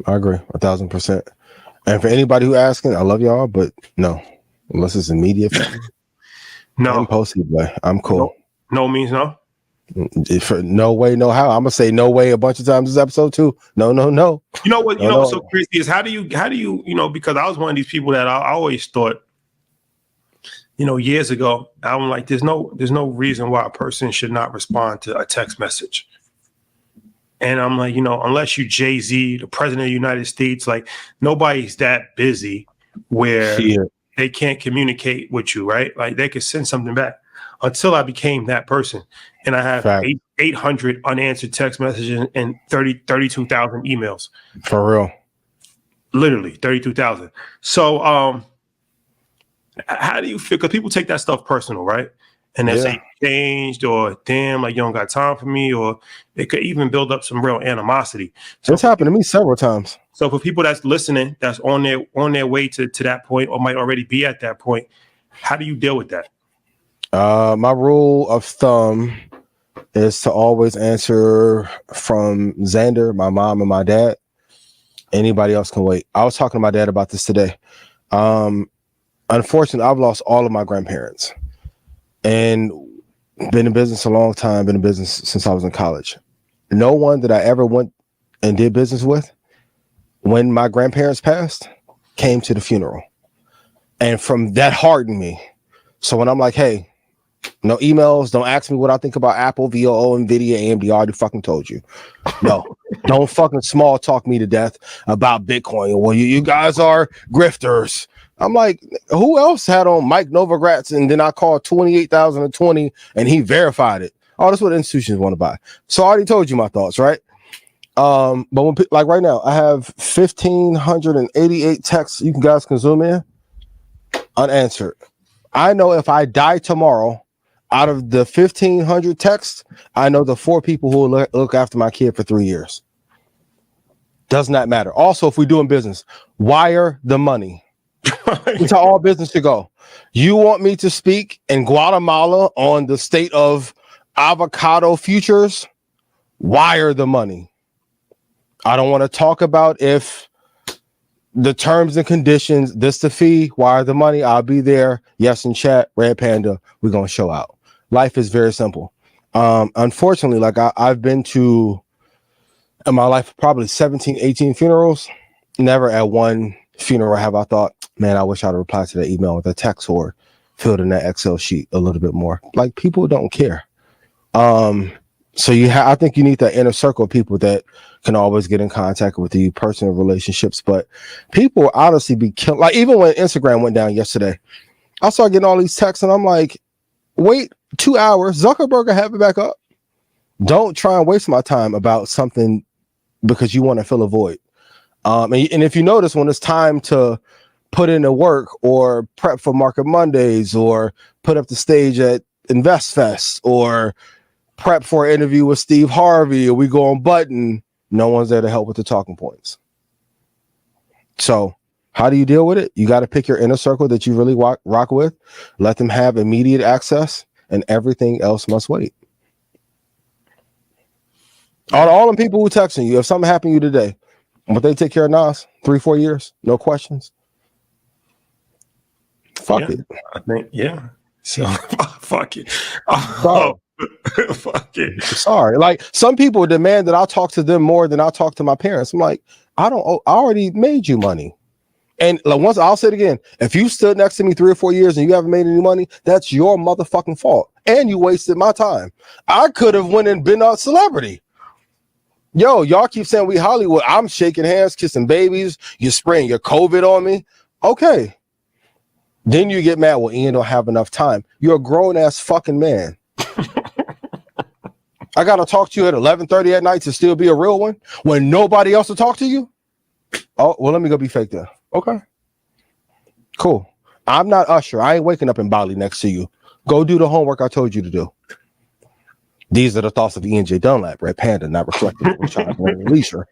1,000%. And for anybody who asking, I love y'all, but no, unless it's immediate family. No. Impulsively, I'm cool. No means no. For no way, no how. I'm gonna say no way a bunch of times this episode too. No. You know what? What's so crazy is how do you because I was one of these people that I always thought, years ago, I'm like, there's no reason why a person should not respond to a text message. And I'm like, unless you Jay-Z, the president of the United States, like nobody's that busy where they can't communicate with you, right? Like they could send something back. Until I became that person. And I have 800 unanswered text messages and 32,000 emails. For real. Literally 32,000. So how do you feel? Because people take that stuff personal, right? And they say changed, or damn, like you don't got time for me, or it could even build up some real animosity. So it's happened to me several times. So for people that's listening, that's on their way to that point, or might already be at that point, how do you deal with that? My rule of thumb is to always answer from Xander, my mom, and my dad. Anybody else can wait. I was talking to my dad about this today. Unfortunately, I've lost all of my grandparents and been in business a long time, been in business since I was in college. No one that I ever went and did business with when my grandparents passed came to the funeral. And from that hardened me. So when I'm like, hey, No emails. Don't ask me what I think about Apple, VOO, NVIDIA, AMD. I already fucking told you. No, don't fucking small talk me to death about Bitcoin. Well, you guys are grifters. I'm like, who else had on Mike Novogratz? And then I called 28,020 and he verified it. Oh, that's what institutions want to buy. So I already told you my thoughts, right? But when, like right now, I have 1,588 texts you guys can zoom in unanswered. I know if I die tomorrow, out of the 1,500 texts, I know the 4 people who will look after my kid for 3 years. Does not matter. Also, if we're doing business, wire the money. It's how all business should go. You want me to speak in Guatemala on the state of avocado futures? Wire the money. I don't want to talk about if the terms and conditions, this the fee, wire the money. I'll be there. Yes, in chat, Red Panda, we're going to show out. Life is very simple. Unfortunately, like I've been to, in my life, probably 17, 18 funerals. Never at one funeral have I thought, man, I wish I'd replied to that email with a text or filled in that Excel sheet a little bit more. Like, people don't care. So I think you need that inner circle of people that can always get in contact with you, personal relationships. But people honestly be killing. Like, even when Instagram went down yesterday, I started getting all these texts and I'm like, wait 2 hours, Zuckerberg will have it back up. Don't try and waste my time about something because you want to fill a void. And if you notice, when it's time to put in the work or prep for Market Mondays or put up the stage at Invest Fest or prep for an interview with Steve Harvey or we go on Button, no one's there to help with the talking points. So how do you deal with it? You got to pick your inner circle that you really rock with, let them have immediate access, and everything else must wait. All them people who texting you, if something happened to you today, but they take care of Nas 3-4 years, no questions. Fuck it. I think, yeah. So fuck it. Bro. Fuck it. Sorry. Like, some people demand that I talk to them more than I talk to my parents. I'm like, I already made you money. And like, once I'll say it again, if you stood next to me 3 or 4 years and you haven't made any money, that's your motherfucking fault. And you wasted my time. I could have went and been a celebrity. Yo, y'all keep saying we Hollywood. I'm shaking hands, kissing babies. You're spraying your COVID on me. Okay. Then you get mad. Well, Ian don't have enough time. You're a grown ass fucking man. I got to talk to you at 11:30 at night to still be a real one when nobody else will talk to you. Oh, well, let me go be fake then. Okay. Cool. I'm not Usher. I ain't waking up in Bali next to you. Go do the homework I told you to do. These are the thoughts of Ian J. Dunlap, Red Panda, not reflective of China Leisure.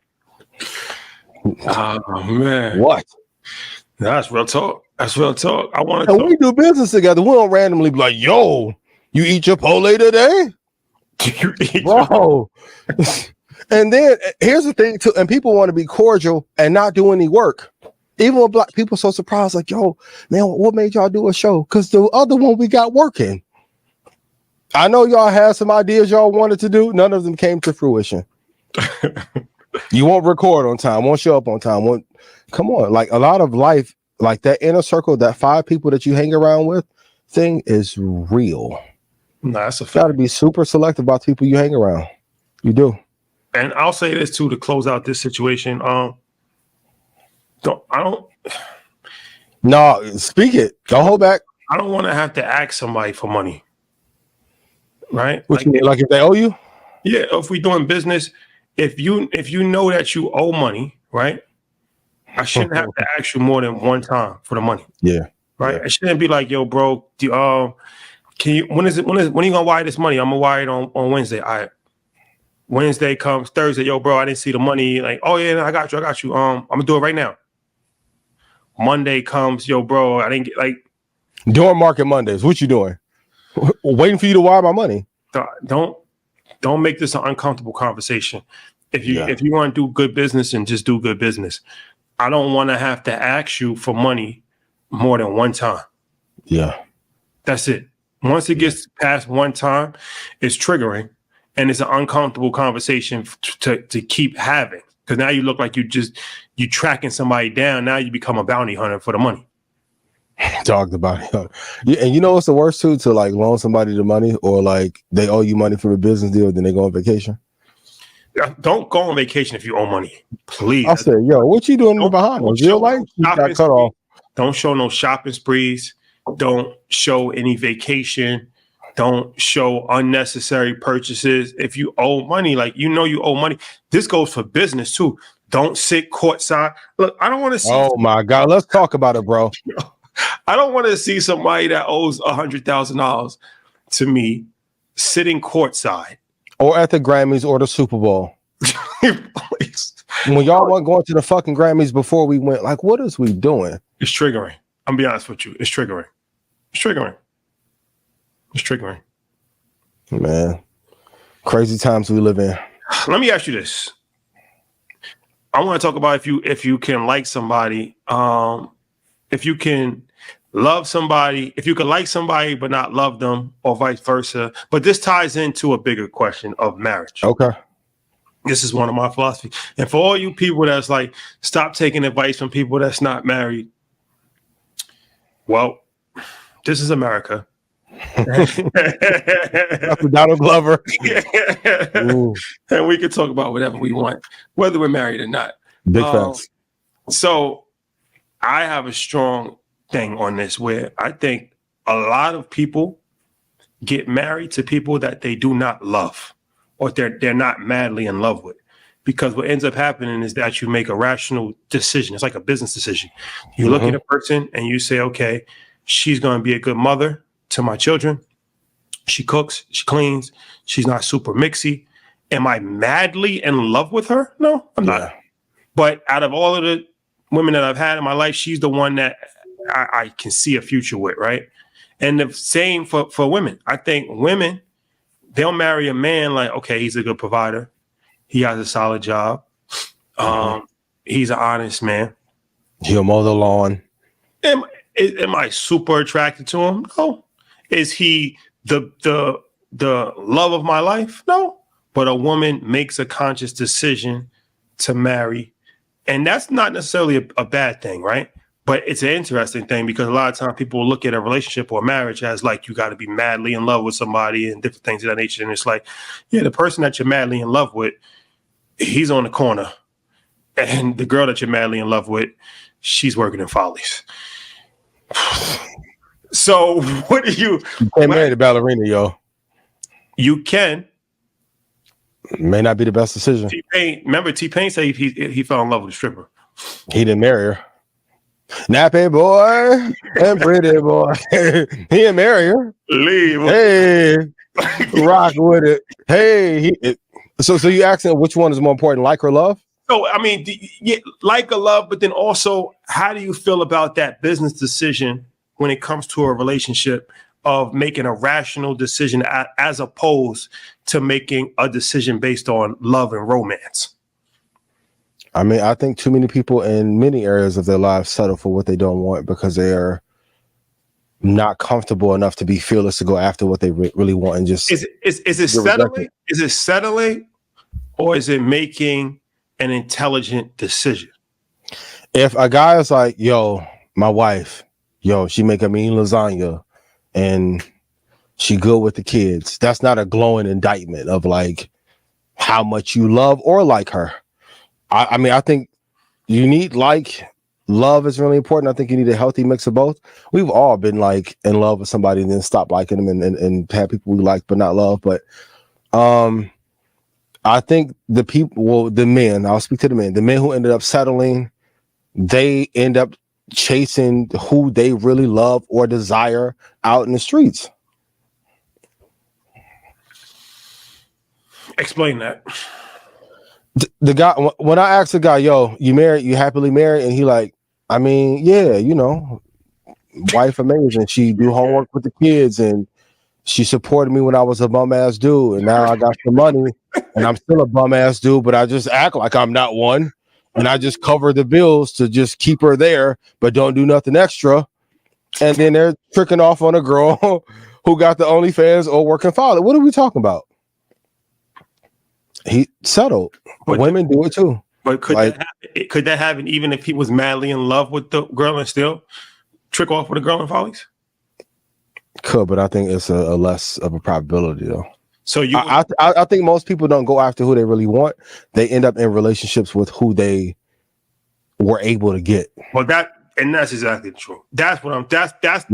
Oh, man. What? That's real talk. That's real talk. I want to talk. We do business together. We don't randomly be like, yo, you eat Chipotle today? Bro. And then here's the thing too, and people want to be cordial and not do any work. Even when black people so surprised, like, yo, man, what made y'all do a show? Because the other one we got working. I know y'all had some ideas y'all wanted to do. None of them came to fruition. You won't record on time, won't show up on time. Come on. Like, a lot of life, like that inner circle, that 5 people that you hang around with thing is real. No, that's a fact. You got to be super selective about people you hang around. You do. And I'll say this too to close out this situation. No, speak it. Don't hold back. I don't want to have to ask somebody for money. Right? What you mean, like if they owe you? Yeah, if we're doing business, if you know that you owe money, right? I shouldn't have to ask you more than one time for the money. Yeah. Right? Yeah. It shouldn't be like, yo, bro, can you when are you gonna wire this money? I'm gonna wire it on Wednesday. All right. Wednesday comes, Thursday, yo, bro, I didn't see the money. Like, oh yeah, I got you. I'm gonna do it right now. Monday comes, yo, bro, I didn't get, like, during Market Mondays. What you doing? Waiting for you to wire my money. Don't make this an uncomfortable conversation. If you want to do good business, and just do good business. I don't want to have to ask you for money more than one time. Yeah. That's it. Once it gets past one time, it's triggering, and it's an uncomfortable conversation to keep having. Because now you look like you tracking somebody down. Now you become a bounty hunter for the money. Talked about it. Yeah, and you know what's the worst too? To like loan somebody the money, or like they owe you money for a business deal, then they go on vacation. Don't go on vacation if you owe money, please. I said, yo, what you doing in the Bahamas? Real life, you got cut off. Don't show no shopping sprees. Don't show any vacation. Don't show unnecessary purchases. If you owe money, like you owe money. This goes for business too. Don't sit courtside. Look, I don't want to see. Oh my God, let's talk about it, bro. I don't want to see somebody that owes $100,000 to me sitting courtside or at the Grammys or the Super Bowl. When y'all weren't going to the fucking Grammys before we went, like, what is we doing? It's triggering. I'm be honest with you. It's triggering. It's triggering. It's triggering. Man, crazy times we live in. Let me ask you this. I want to talk about if you can like somebody, if you can love somebody, if you can like somebody but not love them, or vice versa. But this ties into a bigger question of marriage. Okay. This is one of my philosophies. And for all you people that's like, stop taking advice from people that's not married. Well, this is America. Donald Glover. And we can talk about whatever we want, whether we're married or not. Big facts. So I have a strong thing on this where I think a lot of people get married to people that they do not love, or they're not madly in love with. Because what ends up happening is that you make a rational decision. It's like a business decision. You look at a person and you say, okay, she's going to be a good mother to my children. She cooks, she cleans, she's not super mixy. Am I madly in love with her? No, I'm not. But out of all of the women that I've had in my life, she's the one that I can see a future with, right? And the same for women. I think women, they'll marry a man like, okay, he's a good provider. He has a solid job. He's an honest man. He'll mow the lawn. Am I super attracted to him? No. Is he the love of my life? No. But a woman makes a conscious decision to marry. And that's not necessarily a bad thing, right? But it's an interesting thing because a lot of times people look at a relationship or marriage as like you got to be madly in love with somebody and different things of that nature. And it's like, yeah, the person that you're madly in love with, he's on the corner. And the girl that you're madly in love with, she's working in Follies. So what do you can't marry the ballerina, yo. You can. May not be the best decision. Remember T-Pain said he fell in love with a stripper. He didn't marry her. Nappy boy and pretty boy. He didn't marry her. Leave. Hey, rock with it. Hey, so you asking which one is more important, like or love? So I mean, like or love, but then also, how do you feel about that business decision when it comes to a relationship of making a rational decision as opposed to making a decision based on love and romance? I mean, I think too many people in many areas of their lives settle for what they don't want because they are not comfortable enough to be fearless to go after what they really want and just is it settling? Is it settling, or is it making an intelligent decision? If a guy is like, yo, my wife, yo, she make a mean lasagna and she good with the kids, that's not a glowing indictment of like how much you love or like her. I mean, I think you need love is really important. I think you need a healthy mix of both. We've all been like in love with somebody and then stop liking them and have people we like but not love. But I think the men, I'll speak to the men who ended up settling, they end up chasing who they really love or desire out in the streets. Explain that. The guy, when I asked the guy, yo, you married, you happily married? And he like, I mean, yeah, you know, wife amazing. She do homework with the kids and she supported me when I was a bum ass dude. And now I got some money and I'm still a bum ass dude, but I just act like I'm not one. And I just cover the bills to just keep her there, but don't do nothing extra. And then they're tricking off on a girl who got the OnlyFans or working father. What are we talking about? He settled. But women do it too. But could that happen even if he was madly in love with the girl and still trick off with a girl in Follies? Could, but I think it's a less of a probability though. So you, I think most people don't go after who they really want. They end up in relationships with who they were able to get. well, that's exactly true. That's what that's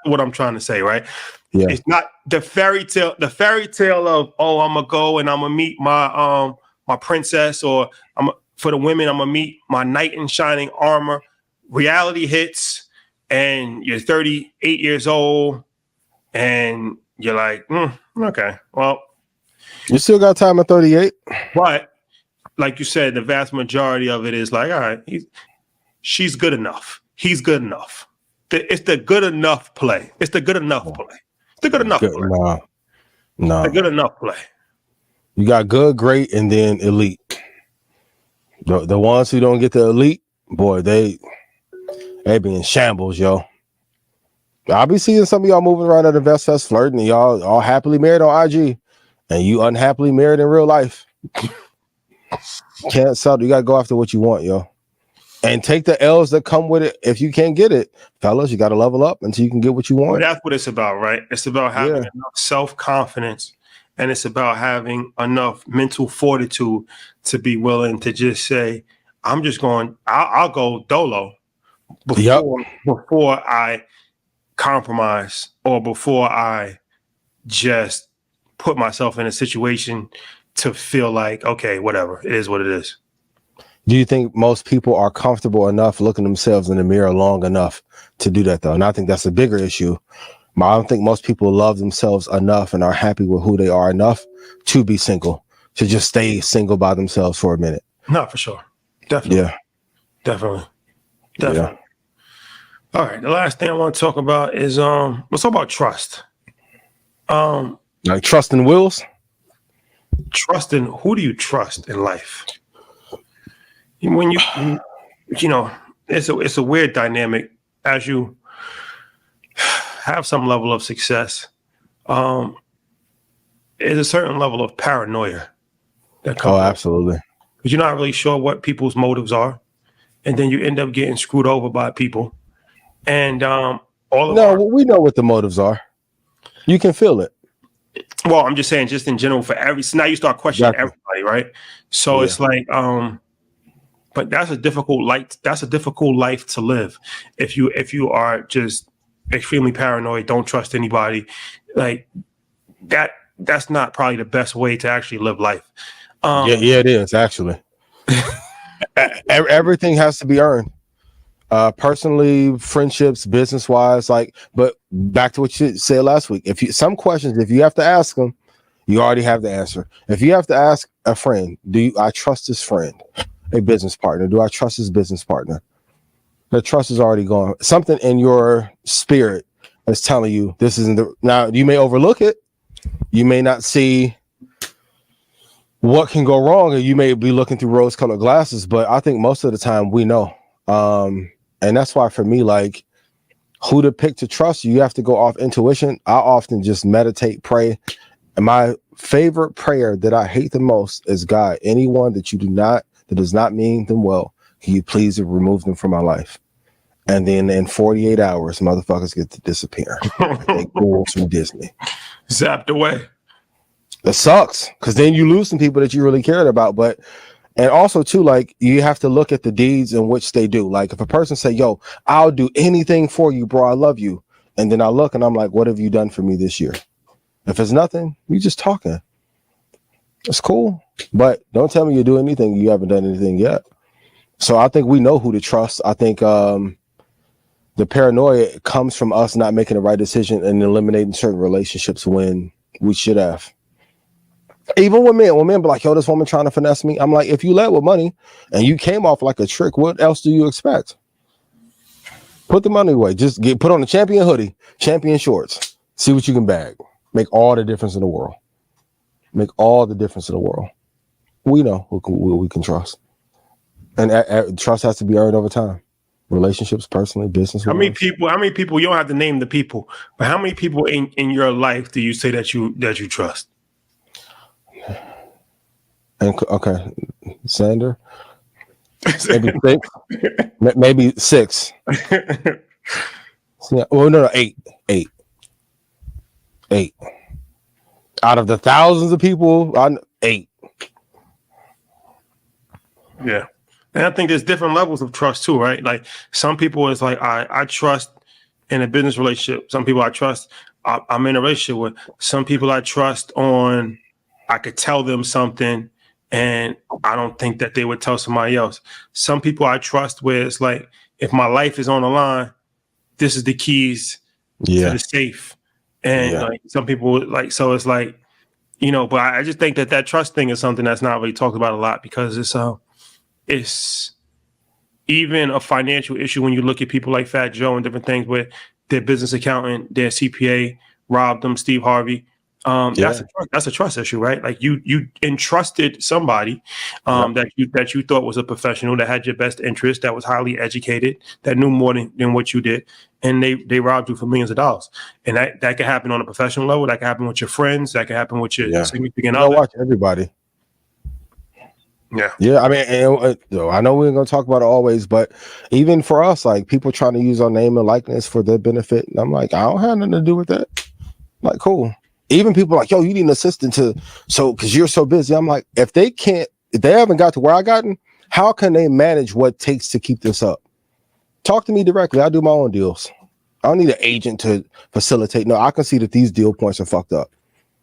what I'm trying to say, right? Yeah. It's not the fairy tale of, oh, I'm gonna go and I'm gonna meet my my princess, or for the women, I'm gonna meet my knight in shining armor. Reality hits and you're 38 years old and you're like, okay, well, you still got time at 38. but like you said, the vast majority of it is like, all right, she's good enough. He's good enough. It's the good enough play. It's the good enough play. It's the good enough play. No. The good enough play. You got good, great, and then elite. The ones who don't get the elite, boy, they be in shambles, yo. I'll be seeing some of y'all moving around at Invest Fest flirting, and y'all all happily married on IG, and you unhappily married in real life. Can't settle. You gotta go after what you want, yo. And take the L's that come with it. If you can't get it, fellas, you gotta level up until you can get what you want. Well, that's what it's about, right? It's about having enough self-confidence, and it's about having enough mental fortitude to be willing to just say, I'm just going, I'll go dolo before I compromise, or before I just put myself in a situation to feel like, okay, whatever, it is what it is. Do you think most people are comfortable enough looking themselves in the mirror long enough to do that, though? And I think that's a bigger issue. I don't think most people love themselves enough and are happy with who they are enough to be single, to just stay single by themselves for a minute. No, for sure. Definitely. Yeah. Definitely. Yeah. All right. The last thing I want to talk about is let's talk about trust. Like trusting wills? Trusting, who do you trust in life? When you know, it's a weird dynamic as you have some level of success. There's a certain level of paranoia that comes. Oh, absolutely. Because you're not really sure what people's motives are, and then you end up getting screwed over by people. And we know what the motives are. You can feel it. Well, I'm just saying, just in general, so now you start questioning everybody, right? So it's like, but that's a difficult life to live if you are just extremely paranoid, don't trust anybody. Like that's not probably the best way to actually live life. It is actually. Everything has to be earned. Personally, friendships, business wise, but back to what you said last week. If you have to ask them, you already have the answer. If you have to ask a friend, I trust this friend? A business partner, do I trust this business partner? The trust is already gone. Something in your spirit is telling you this isn't now you may overlook it. You may not see what can go wrong, and you may be looking through rose-colored glasses, but I think most of the time we know. And that's why for me, like, who to pick to trust, you have to go off intuition. I often just meditate, pray. And my favorite prayer that I hate the most is, God, anyone that does not mean them well, can you please remove them from my life? And then in 48 hours, motherfuckers get to disappear. They go from Disney. Zapped away. It sucks, because then you lose some people that you really cared about. And also too, like, you have to look at the deeds in which they do. Like, if a person say, yo, I'll do anything for you, bro, I love you. And then I look and I'm like, what have you done for me this year? If it's nothing, you just talking. It's cool. But don't tell me you do anything. You haven't done anything yet. So I think we know who to trust. I think the paranoia comes from us not making the right decision and eliminating certain relationships when we should have. Even when men be like, yo, this woman trying to finesse me. I'm like, if you led with money and you came off like a trick, what else do you expect? Put the money away. Just put on a champion hoodie, champion shorts. See what you can bag. Make all the difference in the world. Make all the difference in the world. We know who we can trust. And trust has to be earned over time. Relationships, personally, business. How many people, you don't have to name the people, but how many people in your life do you say that you trust? And okay, Sander, maybe 6. Maybe 6. Well, no, eight. Out of the thousands of people, eight. Yeah. And I think there's different levels of trust too, right? Like some people is like, I trust in a business relationship. Some people I trust, I'm in a relationship with. Some people I trust on, I could tell them something and I don't think that they would tell somebody else. Some people I trust where it's like, if my life is on the line, this is the keys to the safe. And like some people like, so it's like, you know, but I just think that trust thing is something that's not really talked about a lot because it's even a financial issue when you look at people like Fat Joe and different things where their business accountant, their CPA robbed them, Steve Harvey. That's a trust issue, right? Like you entrusted somebody that you thought was a professional that had your best interest, that was highly educated, that knew more than what you did, and they robbed you for millions of dollars. And that can happen on a professional level. That can happen with your friends. That can happen with your significant other. Watch everybody. Yeah. I mean, I know we're going to talk about it always, but even for us, like people trying to use our name and likeness for their benefit, and I'm like, I don't have nothing to do with that. I'm like, cool. Even people like, yo, you need an assistant because you're so busy. I'm like, if they haven't got to where I gotten, how can they manage what it takes to keep this up? Talk to me directly. I do my own deals. I don't need an agent to facilitate. No, I can see that these deal points are fucked up.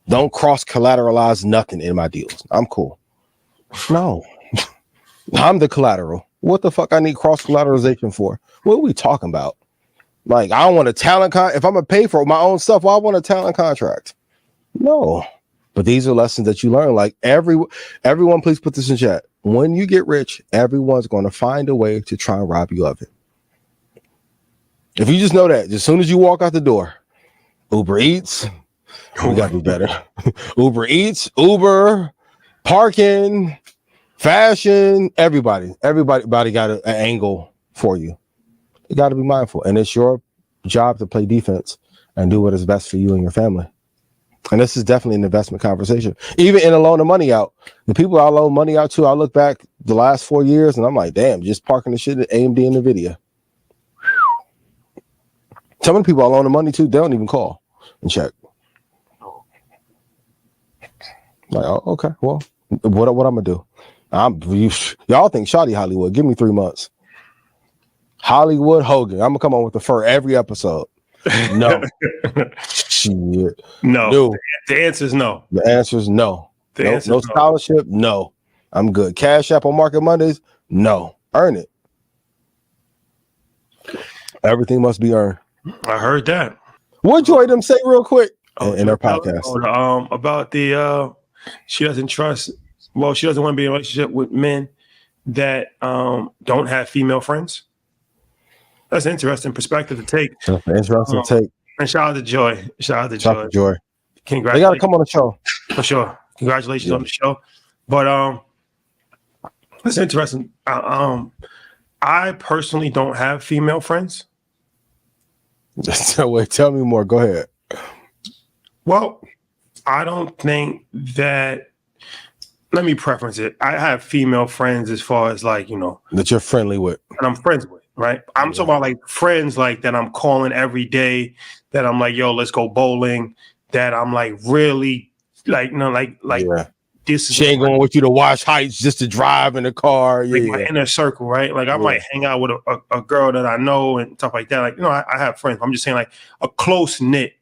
Don't cross collateralize nothing in my deals. I'm cool. No, I'm the collateral. What the fuck I need cross collateralization for? What are we talking about? Like, I don't want a talent if I'm gonna pay for my own stuff, well, I want a talent contract. No, but these are lessons that you learn. Like everyone, please put this in chat. When you get rich, everyone's going to find a way to try and rob you of it. If you just know that, as soon as you walk out the door, Uber Eats, we got to be better. Uber Eats, Uber, parking, fashion, everybody got an angle for you. You got to be mindful, and it's your job to play defense and do what is best for you and your family. And this is definitely an investment conversation. Even in a loan of money out, the people I loan money out to, I look back the last 4 years and I'm like, damn, just parking the shit at AMD and NVIDIA. Some of the people I loan the money to, they don't even call and check. Like, oh, okay, well, what I'm gonna do? Y'all think Shawty Hollywood? Give me 3 months. Hollywood Hogan. I'm gonna come on with the fur every episode. No. Shit. No. The answer is no. The answer is no. No scholarship. No. I'm good. Cash App on Market Mondays. No. Earn it. Everything must be earned. I heard that. What Joy them say real quick in their podcast about the she doesn't trust. Well, she doesn't want to be in a relationship with men that don't have female friends. That's an interesting perspective to take. Interesting take. And shout out to Joy. Shout out to Joy. Congratulations. They got to come on the show. For sure. Congratulations on the show. But that's interesting. I personally don't have female friends. Wait, tell me more. Go ahead. Well, I don't think that. Let me preference it. I have female friends as far as like, you know, that you're friendly with. And I'm friends with. Right. I'm talking about like friends like that I'm calling every day, that I'm like, yo, let's go bowling, that I'm like really like, you know, like this is she ain't going with you to watch heights just to drive in the car. Like my inner circle, right? Like I might hang out with a girl that I know and stuff like that. Like, you know, I have friends. I'm just saying like a close knit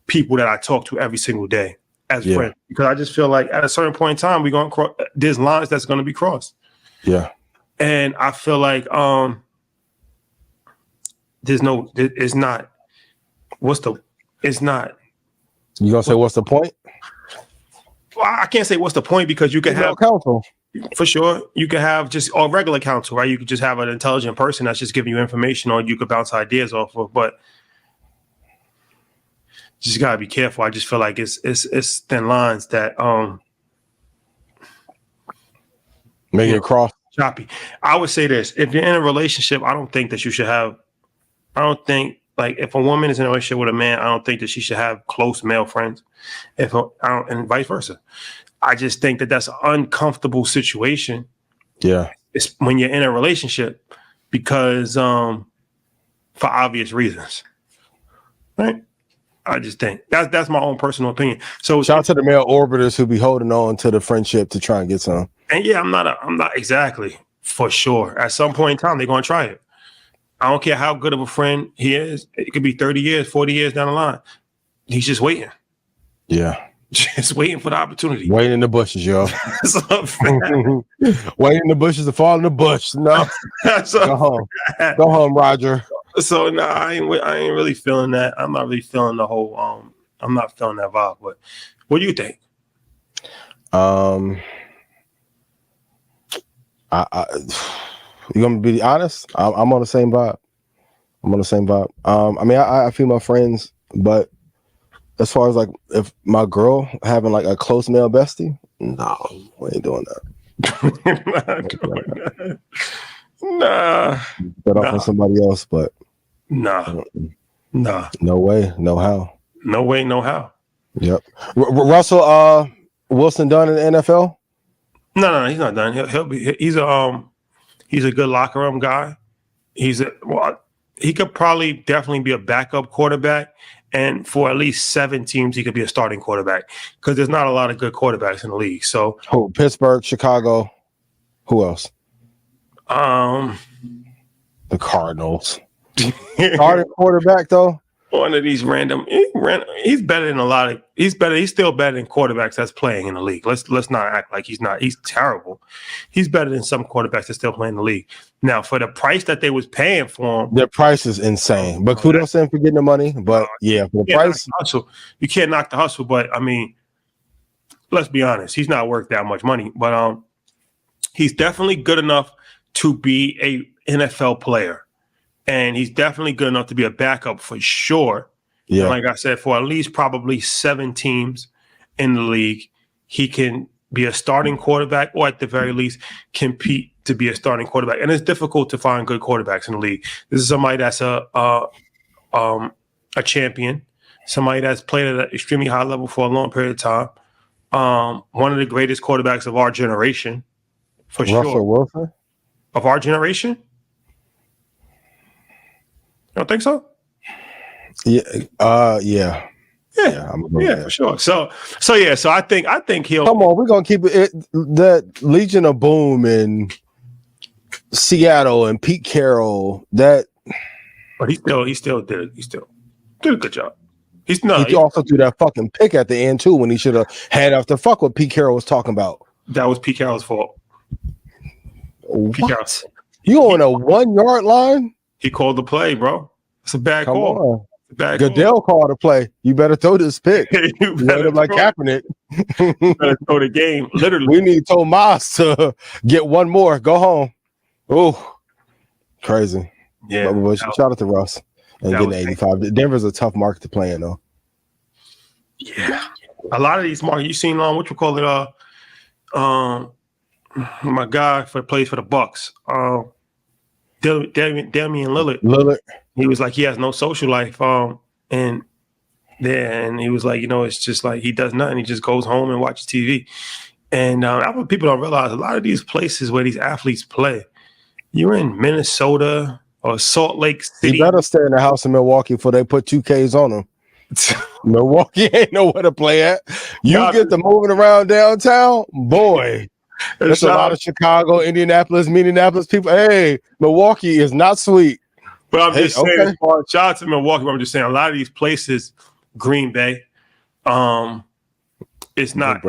people that I talk to every single day as friends, because I just feel like at a certain point in time, we're going to cross, there's lines that's going to be crossed. Yeah. And I feel like, it's not. You gonna say what's the point? Well, I can't say what's the point because you can have counsel. For sure. You can have just a regular counsel, right? You could just have an intelligent person that's just giving you information or you could bounce ideas off of, but just gotta be careful. I just feel like it's thin lines that make it cross choppy. I would say this: if you're in a relationship, I don't think that you should have. I don't think like if a woman is in a relationship with a man, I don't think that she should have close male friends. And vice versa. I just think that that's an uncomfortable situation. Yeah, it's when you're in a relationship because for obvious reasons. right? I just think that's my own personal opinion. So shout out to the male orbiters who be holding on to the friendship to try and get some. And yeah, I'm not exactly for sure. At some point in time, they're gonna try it. I don't care how good of a friend he is. It could be 30 years, 40 years down the line. He's just waiting. Yeah. Just waiting for the opportunity. Waiting in the bushes, yo. Waiting in the bushes to fall in the bush. No. Go home. Go home, Roger. So no, I ain't really feeling that. I'm not really feeling the whole I'm not feeling that vibe. But what do you think? You gonna be honest? I'm on the same vibe. I mean, I feel my friends, but as far as like if my girl having like a close male bestie, no, we ain't doing that. Nah. Bet off on somebody else, but nah. No way, no how. No way, no how. Yep. Russell Wilson done in the NFL? No, he's not done. He'll be. He's a good locker room guy. He could probably definitely be a backup quarterback, and for at least 7 teams, he could be a starting quarterback because there's not a lot of good quarterbacks in the league. So, Pittsburgh, Chicago, who else? The Cardinals. Starting quarterback though. One of these random. He's better than a lot of. He's still better than quarterbacks that's playing in the league. Let's not act like he's not. He's terrible. He's better than some quarterbacks that still play in the league. Now, for the price that they was paying for him, their price is insane. But kudos to him for getting the money. But yeah, for the price, you can't knock the hustle. But I mean, let's be honest. He's not worth that much money. But he's definitely good enough to be a NFL player. And he's definitely good enough to be a backup for sure. Yeah. And like I said, for at least probably 7 teams in the league, he can be a starting quarterback or at the very least compete to be a starting quarterback. And it's difficult to find good quarterbacks in the league. This is somebody that's a champion, somebody that's played at an extremely high level for a long period of time. One of the greatest quarterbacks of our generation, for Russell sure. Wilson? Of our generation? You don't think so? Yeah. Yeah, for sure. So I think he'll come on. We're gonna keep it that Legion of Boom in Seattle and Pete Carroll. That, but he still did a good job. He also threw that fucking pick at the end too when he should have had after fuck what Pete Carroll was talking about. That was Pete Carroll's fault. What? You on a 1 yard line? He called the play, bro. It's a bad call. Goodell called the play. You better throw this pick. You better like Kaepernick. You better throw the game. Literally. We need Tomas to get one more. Go home. Oh, crazy. Yeah. But shout out to Russ and getting 85. Denver's a tough market to play in, though. Yeah. A lot of these markets, you seen what you call it? My guy plays for the Bucks. Damian Lillard. He was like, he has no social life. And he was like, it's just like he does nothing. He just goes home and watches TV. And what people don't realize, a lot of these places where these athletes play, you're in Minnesota or Salt Lake City. You better stay in the house in Milwaukee before they put 2Ks on them. Milwaukee ain't nowhere to play at. You get to moving around downtown, boy. There's a lot of Chicago, Indianapolis people. Hey, Milwaukee is not sweet. But I'm just saying, shout out to Milwaukee. But I'm just saying, a lot of these places, Green Bay, it's not,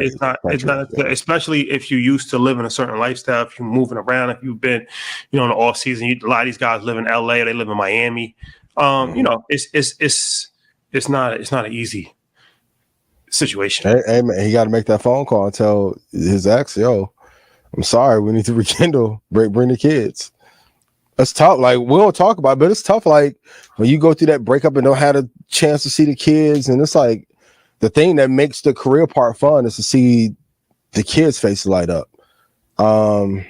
especially if you used to live in a certain lifestyle. If you're moving around, if you've been, in the off season, a lot of these guys live in LA, they live in Miami. It's not an easy situation. Hey man, he got to make that phone call and tell his ex, yo, I'm sorry, we need to rekindle, bring the kids. It's tough. Like, we don't talk about it, but it's tough. Like, when you go through that breakup and don't have a chance to see the kids, and it's like the thing that makes the career part fun is to see the kids' faces light up. I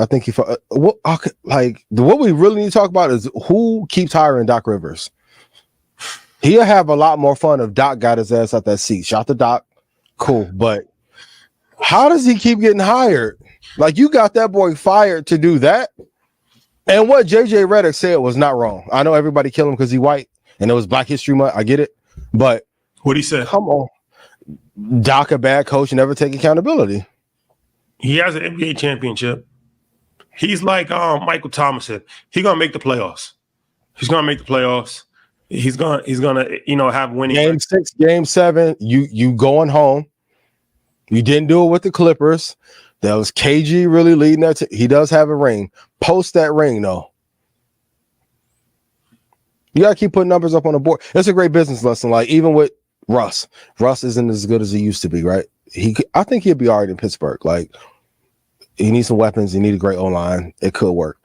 think what we really need to talk about is who keeps hiring Doc Rivers. He'll have a lot more fun if Doc got his ass out that seat. Shout to Doc, cool. But how does he keep getting hired? Like, you got that boy fired to do that. And what JJ Redick said was not wrong. I know everybody kill him because he's white and it was Black History Month. I get it, but What he said? come on, Doc, a bad coach, never take accountability. He has an NBA championship. He's like Michael Thomason. He's gonna make the playoffs. He's gonna make the playoffs. He's gonna have winning. Game 6, Game 7. You going home. You didn't do it with the Clippers. That was KG really leading that. He does have a ring. Post that ring though. You gotta keep putting numbers up on the board. It's a great business lesson. Like even with Russ isn't as good as he used to be, right? I think he'd be all right in Pittsburgh. Like he needs some weapons. He needs a great O-line. It could work.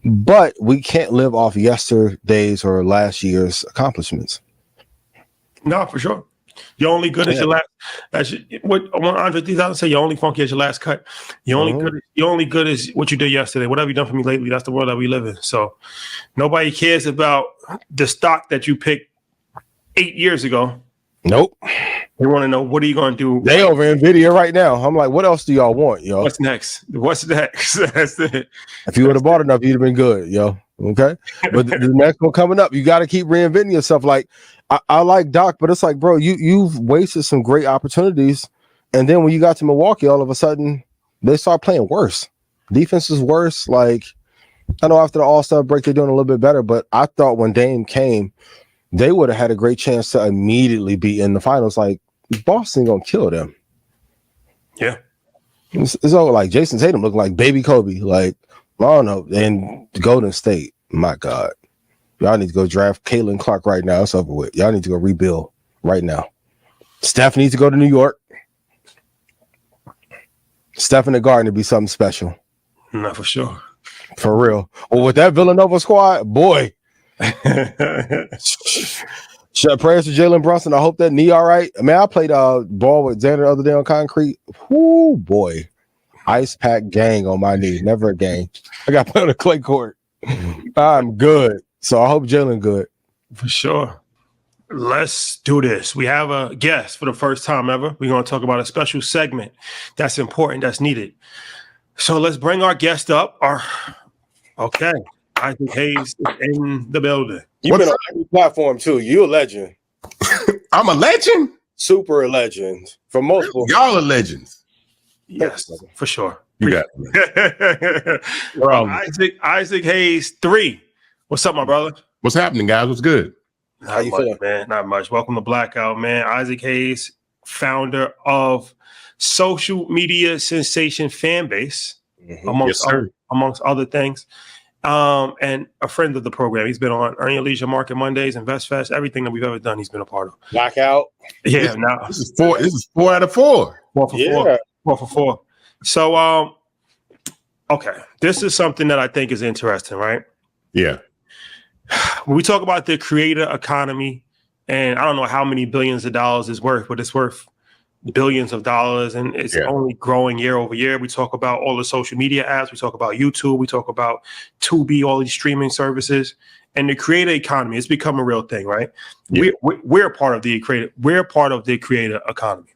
But we can't live off yesterday's or last year's accomplishments. No, for sure. You're only good as your last. What Andre 3000 say? You're only funky as your last cut. You're only good as what you did yesterday. What have you done for me lately? That's the world that we live in. So nobody cares about the stock that you picked 8 years ago. Nope. They want to know, what are you going to do? They over NVIDIA right now. I'm like, what else do y'all want, yo? What's next? That's it. If you would have bought enough, you'd have been good, yo. Okay. But the next one coming up, you got to keep reinventing yourself. Like, I like Doc, but it's like, bro, you've wasted some great opportunities. And then when you got to Milwaukee, all of a sudden, they start playing worse. Defense is worse. Like, I know after the All-Star break, they're doing a little bit better, but I thought when Dame came, they would have had a great chance to immediately be in the finals. Like, Boston gonna kill them. Yeah. It's all like Jason Tatum looked like baby Kobe. Like, I don't know. And Golden State, my God. Y'all need to go draft Caitlin Clark right now. It's over with. Y'all need to go rebuild right now. Steph needs to go to New York. Steph in the Garden to be something special. Not for sure. For real. Well, with that Villanova squad, boy. Prayers to Jalen Brunson. I hope that knee all right. I mean, I played ball with Xander the other day on concrete. Whoo, boy. Ice pack gang on my knee. Never a gang. I got put on a clay court. I'm good. So I hope Jalen good. For sure. Let's do this. We have a guest for the first time ever. We're going to talk about a special segment that's important, that's needed. So let's bring our guest up. Okay. Isaac Hayes is in the building. You've been on every platform too. You a legend. I'm a legend. Super legend. For multiple. Y'all are legends. Yes, for sure. You got it. Isaac Hayes 3. What's up, my brother? What's happening, guys? What's good? How you feeling, man? Not much. Welcome to Blackout, man. Isaac Hayes, founder of social media sensation Fanbase, amongst other things. And a friend of the program. He's been on Earn Your Leisure Market Mondays, Invest Fest, everything that we've ever done, he's been a part of. Blackout. Yeah, this is 4 out of 4. 4 for 4. So, okay, this is something that I think is interesting, right? Yeah. When we talk about the creator economy, and I don't know how many billions of dollars it's worth, but it's worth billions of dollars, and it's only growing year over year. We talk about all the social media apps. We talk about YouTube. We talk about Tubi, all these streaming services, and the creator economy. It's become a real thing, right? Yeah. We're part of the creator. We're part of the creator economy.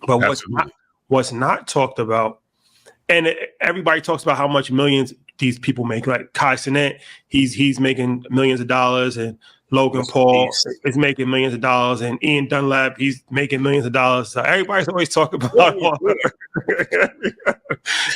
But what's not talked about, and everybody talks about how much millions these people make. Like Kai Cenat, he's making millions of dollars, and Logan Paul is making millions of dollars, and Ian Dunlap, he's making millions of dollars. So everybody's always talking about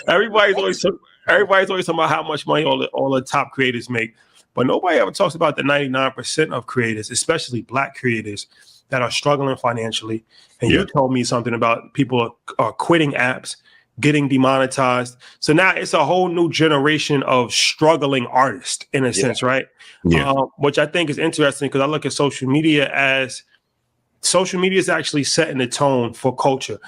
everybody's always talking about how much money all the top creators make. But nobody ever talks about the 99% of creators, especially Black creators, that are struggling financially. And you told me something about people are quitting apps, getting demonetized. So now it's a whole new generation of struggling artists in a sense, right? Yeah. Which I think is interesting, because I look at social media as social media is actually setting the tone for culture,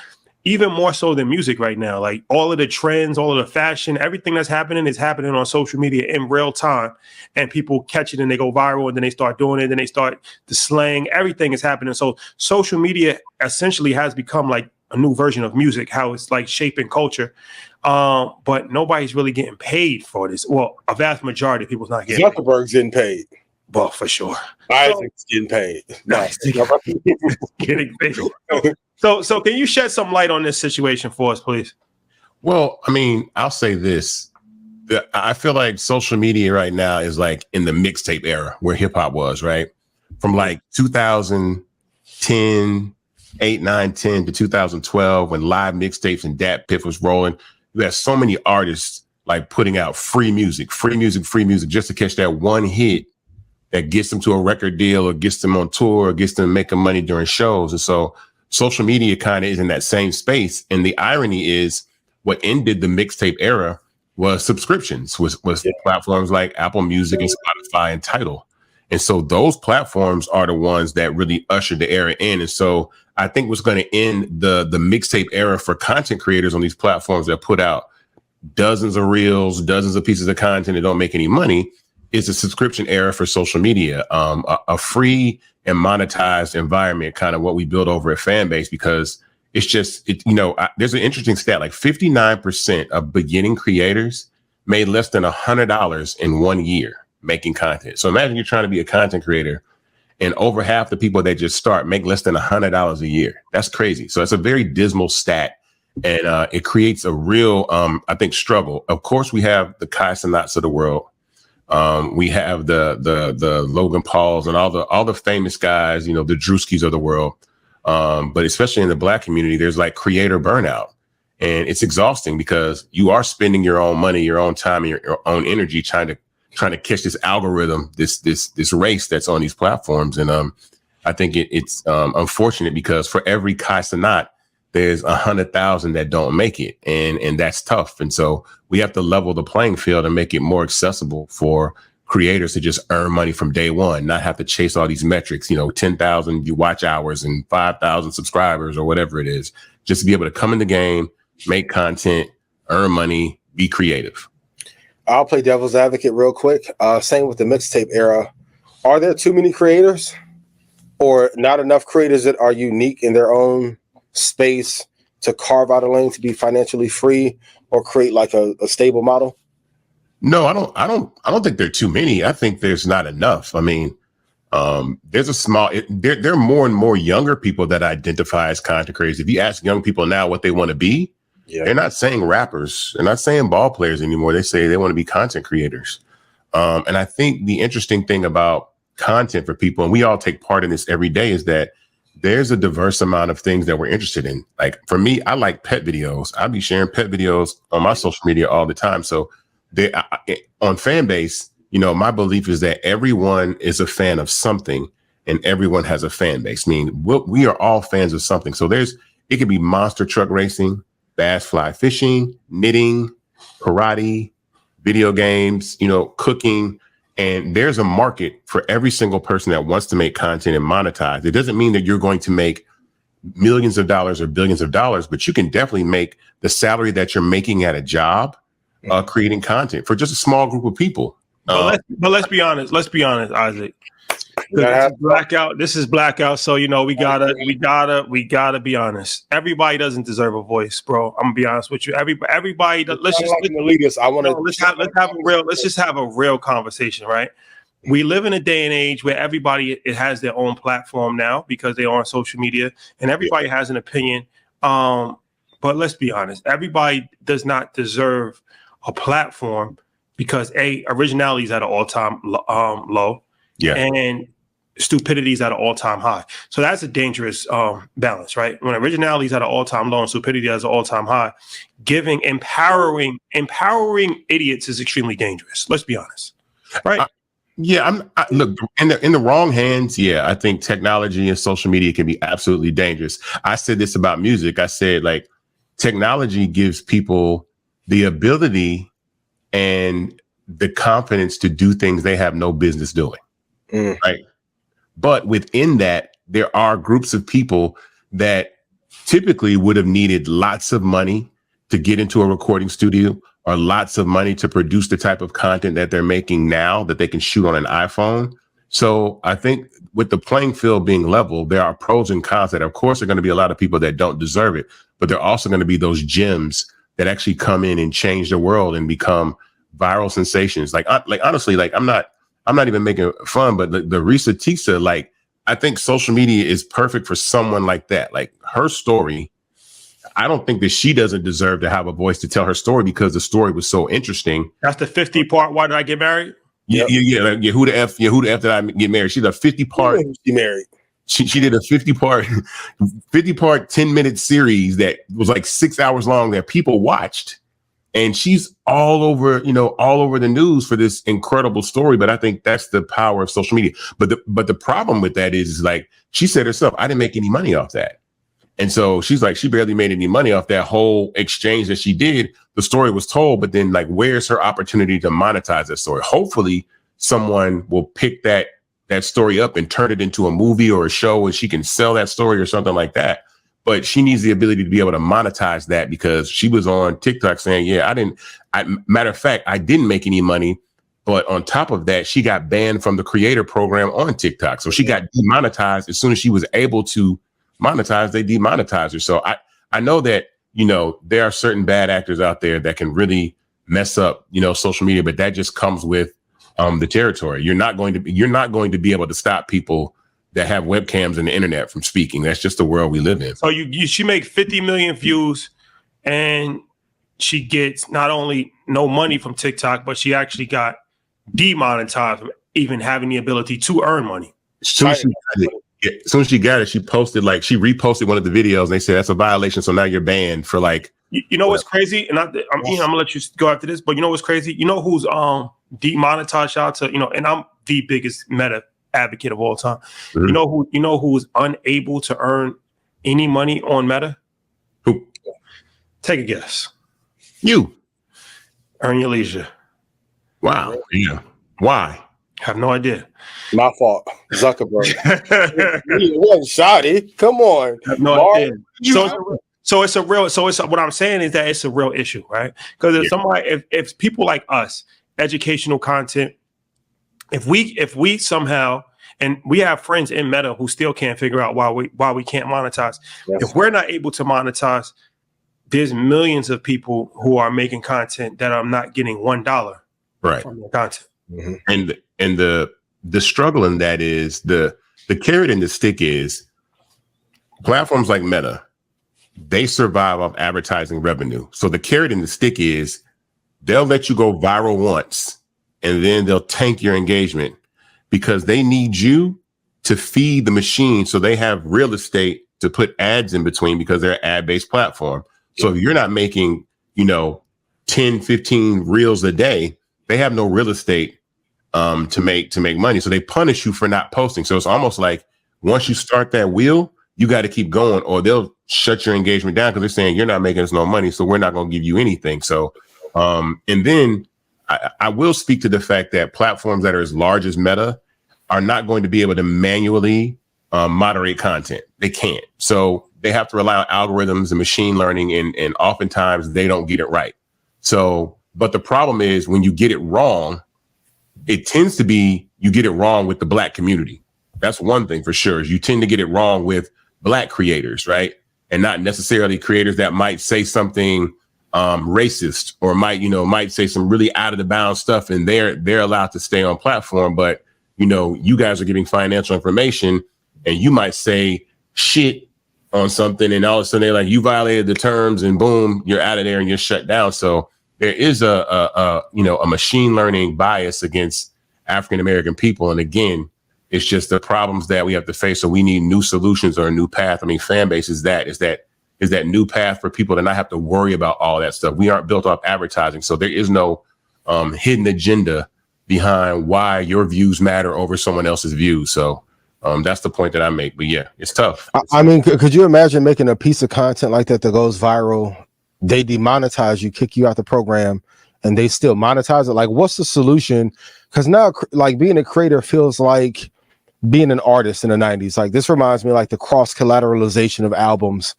even more so than music right now. Like all of the trends, all of the fashion, everything that's happening is happening on social media in real time, and people catch it and they go viral, and then they start doing it, then they start the slang, everything is happening. So social media essentially has become like a new version of music, how it's like shaping culture. But nobody's really getting paid for this. Well, a vast majority of people's not getting paid. Zuckerberg's getting paid. Well, for sure. Isaac's getting paid. Getting paid. So can you shed some light on this situation for us, please? Well, I mean, I'll say this. I feel like social media right now is like in the mixtape era where hip hop was, right? from like 2010, 8, 9, 10 to 2012 when live mixtapes and Dat Piff was rolling. You had so many artists like putting out free music just to catch that one hit that gets them to a record deal or gets them on tour or gets them making money during shows. And so social media kind of is in that same space. And the irony is what ended the mixtape era was subscriptions, was platforms like Apple Music and Spotify and Tidal. And so those platforms are the ones that really ushered the era in. And so I think what's going to end the mixtape era for content creators on these platforms that put out dozens of reels, dozens of pieces of content that don't make any money is a subscription era for social media, a free and monetized environment, kind of what we built over at Fanbase, because it's just, there's an interesting stat, like 59% of beginning creators made less than $100 in 1 year making content. So imagine you're trying to be a content creator and over half the people that just start make less than $100 a year. That's crazy. So it's a very dismal stat. And it creates a real, I think, struggle. Of course, we have the Kai Cenats of the world. We have the Logan Pauls and all the famous guys, the Drewskis of the world. But especially in the Black community, there's like creator burnout. And it's exhausting because you are spending your own money, your own time, and your own energy trying to catch this algorithm, this race that's on these platforms. And I think it's unfortunate because for every Kai Cenat, there's 100,000 that don't make it. And that's tough. And so we have to level the playing field and make it more accessible for creators to just earn money from day one, not have to chase all these metrics, 10,000 watch hours and 5,000 subscribers or whatever it is, just to be able to come in the game, make content, earn money, be creative. I'll play devil's advocate real quick. Same with the mixtape era. Are there too many creators or not enough creators that are unique in their own space to carve out a lane to be financially free or create like a stable model? No, I don't think there are too many. I think there's not enough. I mean, there's a small, there are more and more younger people that identify as content creators. If you ask young people now what they want to be, they're not saying rappers. They're not saying ball players anymore. They say they want to be content creators. And I think the interesting thing about content for people, and we all take part in this every day, is that there's a diverse amount of things that we're interested in. Like for me, I like pet videos. I'll be sharing pet videos on my social media all the time. So on Fanbase, my belief is that everyone is a fan of something and everyone has a fan base. I mean, we are all fans of something. So it could be monster truck racing, bass fly fishing, knitting, karate, video games, cooking. And there's a market for every single person that wants to make content and monetize. It doesn't mean that you're going to make millions of dollars or billions of dollars, but you can definitely make the salary that you're making at a job creating content for just a small group of people. But let's be honest. Let's be honest, Isaac. This is blackout. So we gotta be honest. Everybody doesn't deserve a voice, bro. I'm gonna be honest with you. Everybody. Let's just have a real conversation, right? We live in a day and age where everybody has their own platform now because they're on social media, and everybody has an opinion. But let's be honest. Everybody does not deserve a platform because originality is at an all-time low. Yeah. And stupidity is at an all-time high. So that's a dangerous balance, right? When originality is at an all-time low and stupidity is at an all-time high, empowering idiots is extremely dangerous. Let's be honest, right? Look, in the wrong hands. Yeah, I think technology and social media can be absolutely dangerous. I said this about music. I said like technology gives people the ability and the confidence to do things they have no business doing. Right. But within that, there are groups of people that typically would have needed lots of money to get into a recording studio or lots of money to produce the type of content that they're making now that they can shoot on an iPhone. So I think with the playing field being level, there are pros and cons that, of course, are going to be a lot of people that don't deserve it. But there are also going to be those gems that actually come in and change the world and become viral sensations. Like honestly, like I'm not even making fun, but the Risa Tisa, like, I think social media is perfect for someone like that. Like her story, I don't think that she doesn't deserve to have a voice to tell her story because the story was so interesting. That's the 50 part. Why did I get married? Yeah. Who the F did I get married? She's a 50-part. She married. She did a 50-part 10-minute series that was like 6 hours long that people watched, and she's all over the news for this incredible story. But I think that's the power of social media. But the problem with that is like she said herself, I didn't make any money off that. And so she's like, she barely made any money off that whole exchange that she did. The story was told, but then like, where's her opportunity to monetize that story? Hopefully someone will pick that story up and turn it into a movie or a show, and she can sell that story or something like that. But she needs the ability to be able to monetize that, because she was on TikTok saying, matter of fact, I didn't make any money. But on top of that, she got banned from the creator program on TikTok. So she got demonetized. As soon as she was able to monetize, they demonetized her. So I know that, there are certain bad actors out there that can really mess up, social media, but that just comes with the territory. You're not going to be able to stop people that have webcams and the internet from speaking. That's just the world we live in. So she make 50 million views, and she gets not only no money from TikTok, but she actually got demonetized from even having the ability to earn money. As soon as she got it, she reposted one of the videos, and they said that's a violation. So now you're banned for like. You know what's crazy, and I'm gonna let you go after this, but you know what's crazy? You know who's demonetized? Shout out to and I'm the biggest Meta advocate of all time. Mm-hmm. You know who's unable to earn any money on Meta? Who? Take a guess. You. Earn your leisure. Wow. Yeah. Why? Have no idea. My fault. Zuckerberg. He wasn't shoddy. Come on. Have no idea. So it's what I'm saying is that it's a real issue, right? Because if people like us, educational content, if we somehow, and we have friends in Meta who still can't figure out why we can't monetize. Yes. If we're not able to monetize, there's millions of people who are making content that are not getting $1 from their content. Mm-hmm. And the struggle in that is the carrot and the stick is platforms like Meta, they survive off advertising revenue. So the carrot and the stick is they'll let you go viral once, and then they'll tank your engagement because they need you to feed the machine. So they have real estate to put ads in between because they're an ad-based platform. So if you're not making, 10, 15 reels a day, they have no real estate to make money. So they punish you for not posting. So it's almost like once you start that wheel, you got to keep going, or they'll shut your engagement down because they're saying you're not making us no money, so we're not going to give you anything. So, and then I will speak to the fact that platforms that are as large as Meta are not going to be able to manually moderate content. They can't. So they have to rely on algorithms and machine learning, and oftentimes they don't get it right. So, but the problem is when you get it wrong, it tends to be you get it wrong with the Black community. That's one thing for sure, is you tend to get it wrong with Black creators, right? And not necessarily creators that might say something racist, or might say some really out of the bounds stuff, and they're allowed to stay on platform. But you guys are giving financial information, and you might say shit on something, and all of a sudden they're like, you violated the terms, and boom, you're out of there and you're shut down. So there is a machine learning bias against African American people, and again, it's just the problems that we have to face. So we need new solutions or a new path. I mean, Fanbase is that new path for people to not have to worry about all that stuff. We aren't built off advertising, so there is no hidden agenda behind why your views matter over someone else's views. So that's the point that I make. But yeah, it's tough. I mean, could you imagine making a piece of content like that goes viral? They demonetize you, kick you out the program, and they still monetize it. Like, what's the solution? Because now, like, being a creator feels like being an artist in the 90s. Like, this reminds me like the cross collateralization of albums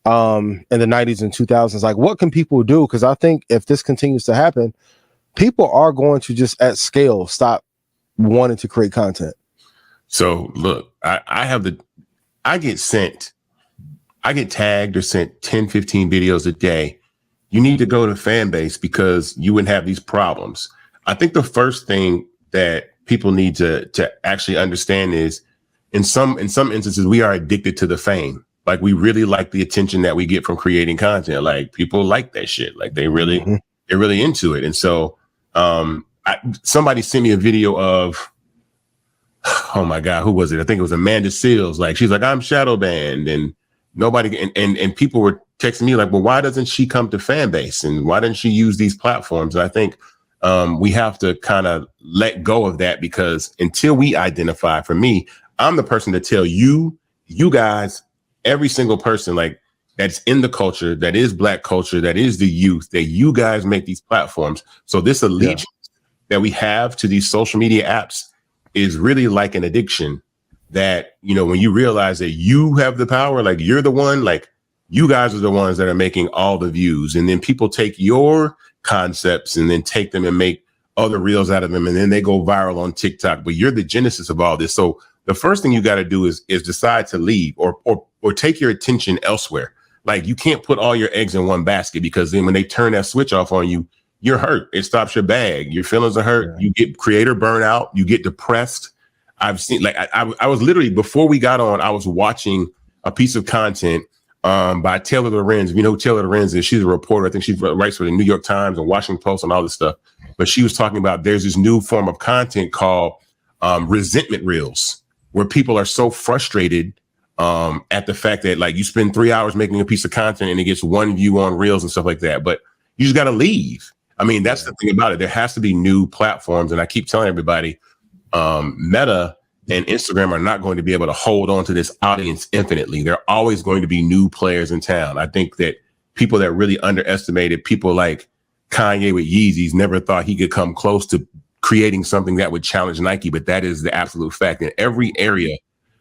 in the 90s and 2000s. Like, what can people do? Because I think if this continues to happen, people are going to just at scale stop wanting to create content. So look, I get tagged or sent 10, 15 videos a day. You need to go to Fanbase because you wouldn't have these problems. I think the first thing that people need to actually understand is in some instances, we are addicted to the fame. Like, we really like the attention that we get from creating content. Like, people like that shit. Like, they're really into it. And so I somebody sent me a video of, oh my God, who was it? I think it was Amanda Seales. Like, she's like, I'm shadow banned, and nobody, and people were texting me like, well, why doesn't she come to Fanbase, and why doesn't she use these platforms? And I think we have to kind of let go of that, because until we identify, for me, I'm the person to tell you guys, every single person like that's in the culture, that is Black culture, that is the youth, that you guys make these platforms. So this allegiance that we have to these social media apps is really like an addiction that, you know, when you realize that you have the power, like you're the one, like you guys are the ones that are making all the views. And then people take your concepts and then take them and make other reels out of them. And then they go viral on TikTok, but you're the genesis of all this. So the first thing you got to do is decide to leave or take your attention elsewhere. Like, you can't put all your eggs in one basket, because then when they turn that switch off on you, you're hurt. It stops your bag. Your feelings are hurt. Yeah. You get creator burnout. You get depressed. I've seen, like, I was literally, before we got on, I was watching a piece of content by Taylor Lorenz. If you know who Taylor Lorenz is, she's a reporter. I think she writes for the New York Times and Washington Post and all this stuff. But she was talking about there's this new form of content called resentment reels, where people are so frustrated at the fact that, like, you spend 3 hours making a piece of content and it gets one view on reels and stuff like that. But you just got to leave. I mean, that's the thing about it. There has to be new platforms. And I keep telling everybody, Meta and Instagram are not going to be able to hold on to this audience infinitely. There are always going to be new players in town. I think that people that really underestimated, people like Kanye with Yeezys, never thought he could come close to creating something that would challenge Nike. But that is the absolute fact. In every area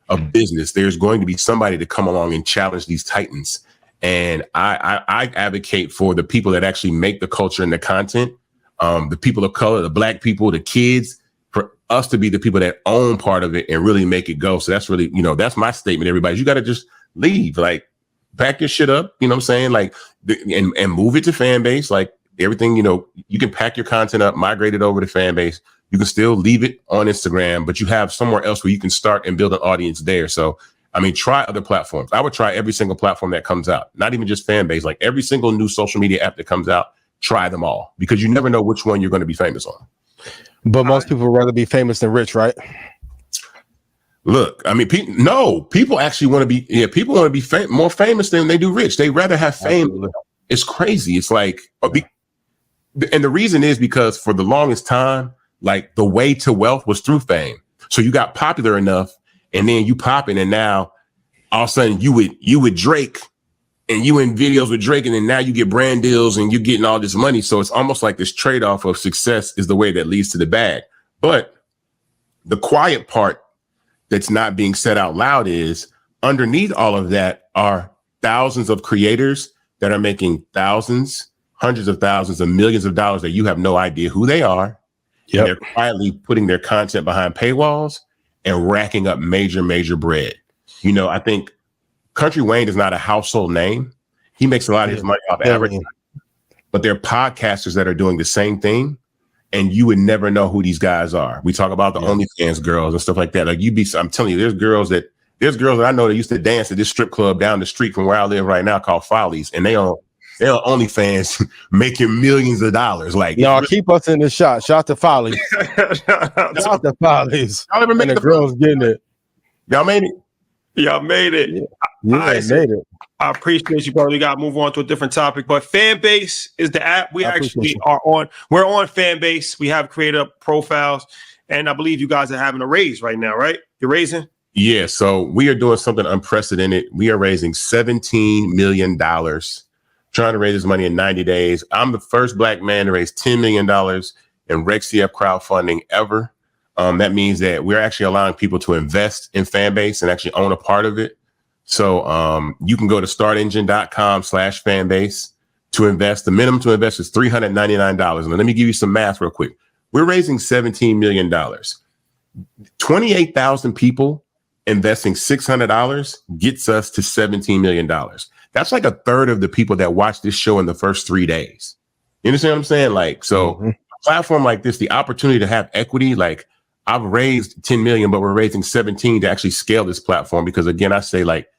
of business, there's going to be somebody to come along and challenge these titans. And I advocate for the people that actually make the culture and the content, the people of color, the Black people, the kids, for us to be the people that own part of it and really make it go. So that's really, you know, that's my statement, everybody. You got to just leave, like, pack your shit up, you know what I'm saying? Like, and move it to Fanbase. Like, everything, you know, you can pack your content up, migrate it over to Fanbase. You can still leave it on Instagram, but you have somewhere else where you can start and build an audience there. So, I mean, try other platforms. I would try every single platform that comes out, not even just Fanbase, like every single new social media app that comes out, try them all, because you never know which one you're going to be famous on. But most people would rather be famous than rich, right? Look, I mean, people actually want to be, people want to be more famous than they do rich. They rather have fame. Absolutely. It's crazy. It's like, and the reason is because for the longest time, like, the way to wealth was through fame. So you got popular enough, and then you popping, and now all of a sudden you with Drake, and you in videos with Drake, and then now you get brand deals and you're getting all this money. So it's almost like this trade-off of success is the way that leads to the bag. But the quiet part that's not being said out loud is underneath all of that are thousands of creators that are making thousands, hundreds of thousands of millions of dollars that you have no idea who they are. Yep. And they're quietly putting their content behind paywalls and racking up major, major bread. You know, I think Country Wayne is not a household name. He makes a lot of his money off advertising, but there are podcasters that are doing the same thing, and you would never know who these guys are. We talk about the OnlyFans girls and stuff like that. Like, I'm telling you, there's girls that I know that used to dance at this strip club down the street from where I live right now called Follies, and they're OnlyFans making millions of dollars. Like, y'all keep us in the shot. Shout to Follies. Shout to Follies. Y'all ever make the girls getting it? Y'all made it. Y'all made it. Yeah, made it. I appreciate you, brother. We got to move on to a different topic, but Fanbase is the app. We actually are on. We're on Fanbase. We have created profiles, and I believe you guys are having a raise right now, right? You're raising? Yeah. So we are doing something unprecedented. We are raising $17 million. Trying to raise this money in 90 days. I'm the first Black man to raise $10 million in Reg CF crowdfunding ever. That means that we're actually allowing people to invest in Fanbase and actually own a part of it. So you can go to startengine.com/Fanbase to invest. The minimum to invest is $399. And let me give you some math real quick. We're raising $17 million. 28,000 people investing $600 gets us to $17 million. That's like a third of the people that watch this show in the first 3 days. You understand what I'm saying? Like, so a platform like this, the opportunity to have equity, like, I've raised 10 million, but we're raising 17 to actually scale this platform. Because again, I say, like,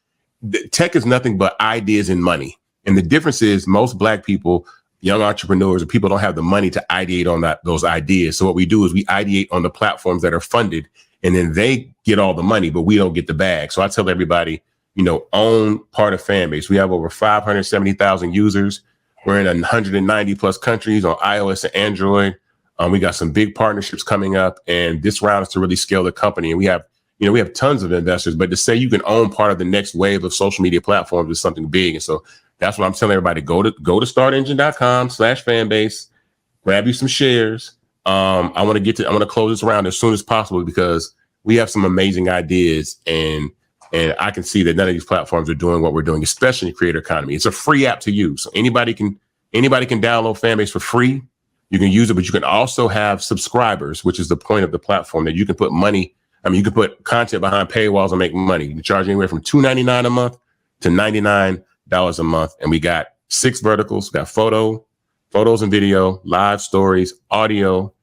tech is nothing but ideas and money. And the difference is most Black people young entrepreneurs or people don't have the money to ideate on those ideas. So what we do is we ideate on the platforms that are funded, and then they get all the money, but we don't get the bag. So I tell everybody, own part of Fanbase. We have over 570,000 users. We're in 190 plus countries on iOS and Android. We got some big partnerships coming up, and this round is to really scale the company. And we have tons of investors, but to say you can own part of the next wave of social media platforms is something big. And so that's what I'm telling everybody. Go to startengine.com/fanbase, grab you some shares. I want to close this round as soon as possible because we have some amazing ideas, and I can see that none of these platforms are doing what we're doing, especially in the creator economy. It's a free app to use. So anybody can download Fanbase for free. You can use it, but you can also have subscribers, which is the point of the platform, that you can put money. I mean, you can put content behind paywalls and make money. You can charge anywhere from $2.99 a month to $99 a month. And we got 6 verticals. We got photos and video, live stories, audio,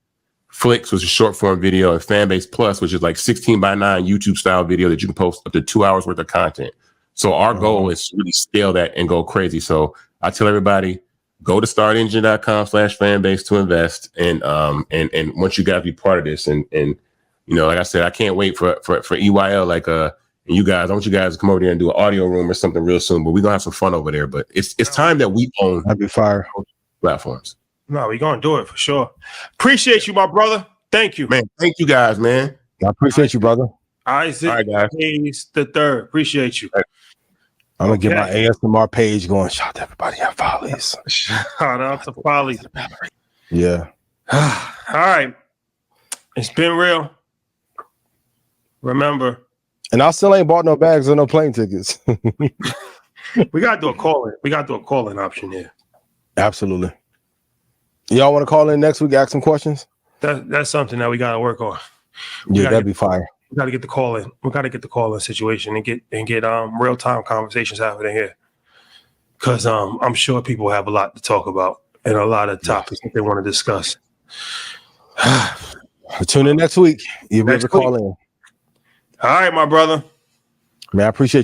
Flicks, which is short form video, and Fanbase Plus, which is like 16:9 YouTube style video that you can post up to 2 hours worth of content. So our goal is to really scale that and go crazy. So I tell everybody, go to startengine.com/fanbase to invest. And once you guys be part of this, and like I said, I can't wait for EYL, and you guys, I want you guys to come over there and do an audio room or something real soon, but we're gonna have some fun over there. But it's time that we own That'd be fire No, platforms. we're gonna do it for sure. Appreciate you, my brother. Thank you, man. Thank you guys, man. I appreciate you, brother. Isaac All right, guys. Hayes the third. Appreciate you. I'm gonna get my ASMR page going. Shout out to everybody at Follies. Shout out to Follies. Yeah. All right. It's been real. Remember. And I still ain't bought no bags or no plane tickets. We gotta do a call-in. We gotta do a call-in option here. Absolutely. Y'all want to call in next week, ask some questions? That's something that we gotta work on. Yeah, that'd be fire. We gotta get the call-in. We gotta get the call-in situation and get real-time conversations happening here. Because I'm sure people have a lot to talk about and a lot of topics that they want to discuss. Tune in next week. You'll be able to call in. All right, my brother. Man, I appreciate you.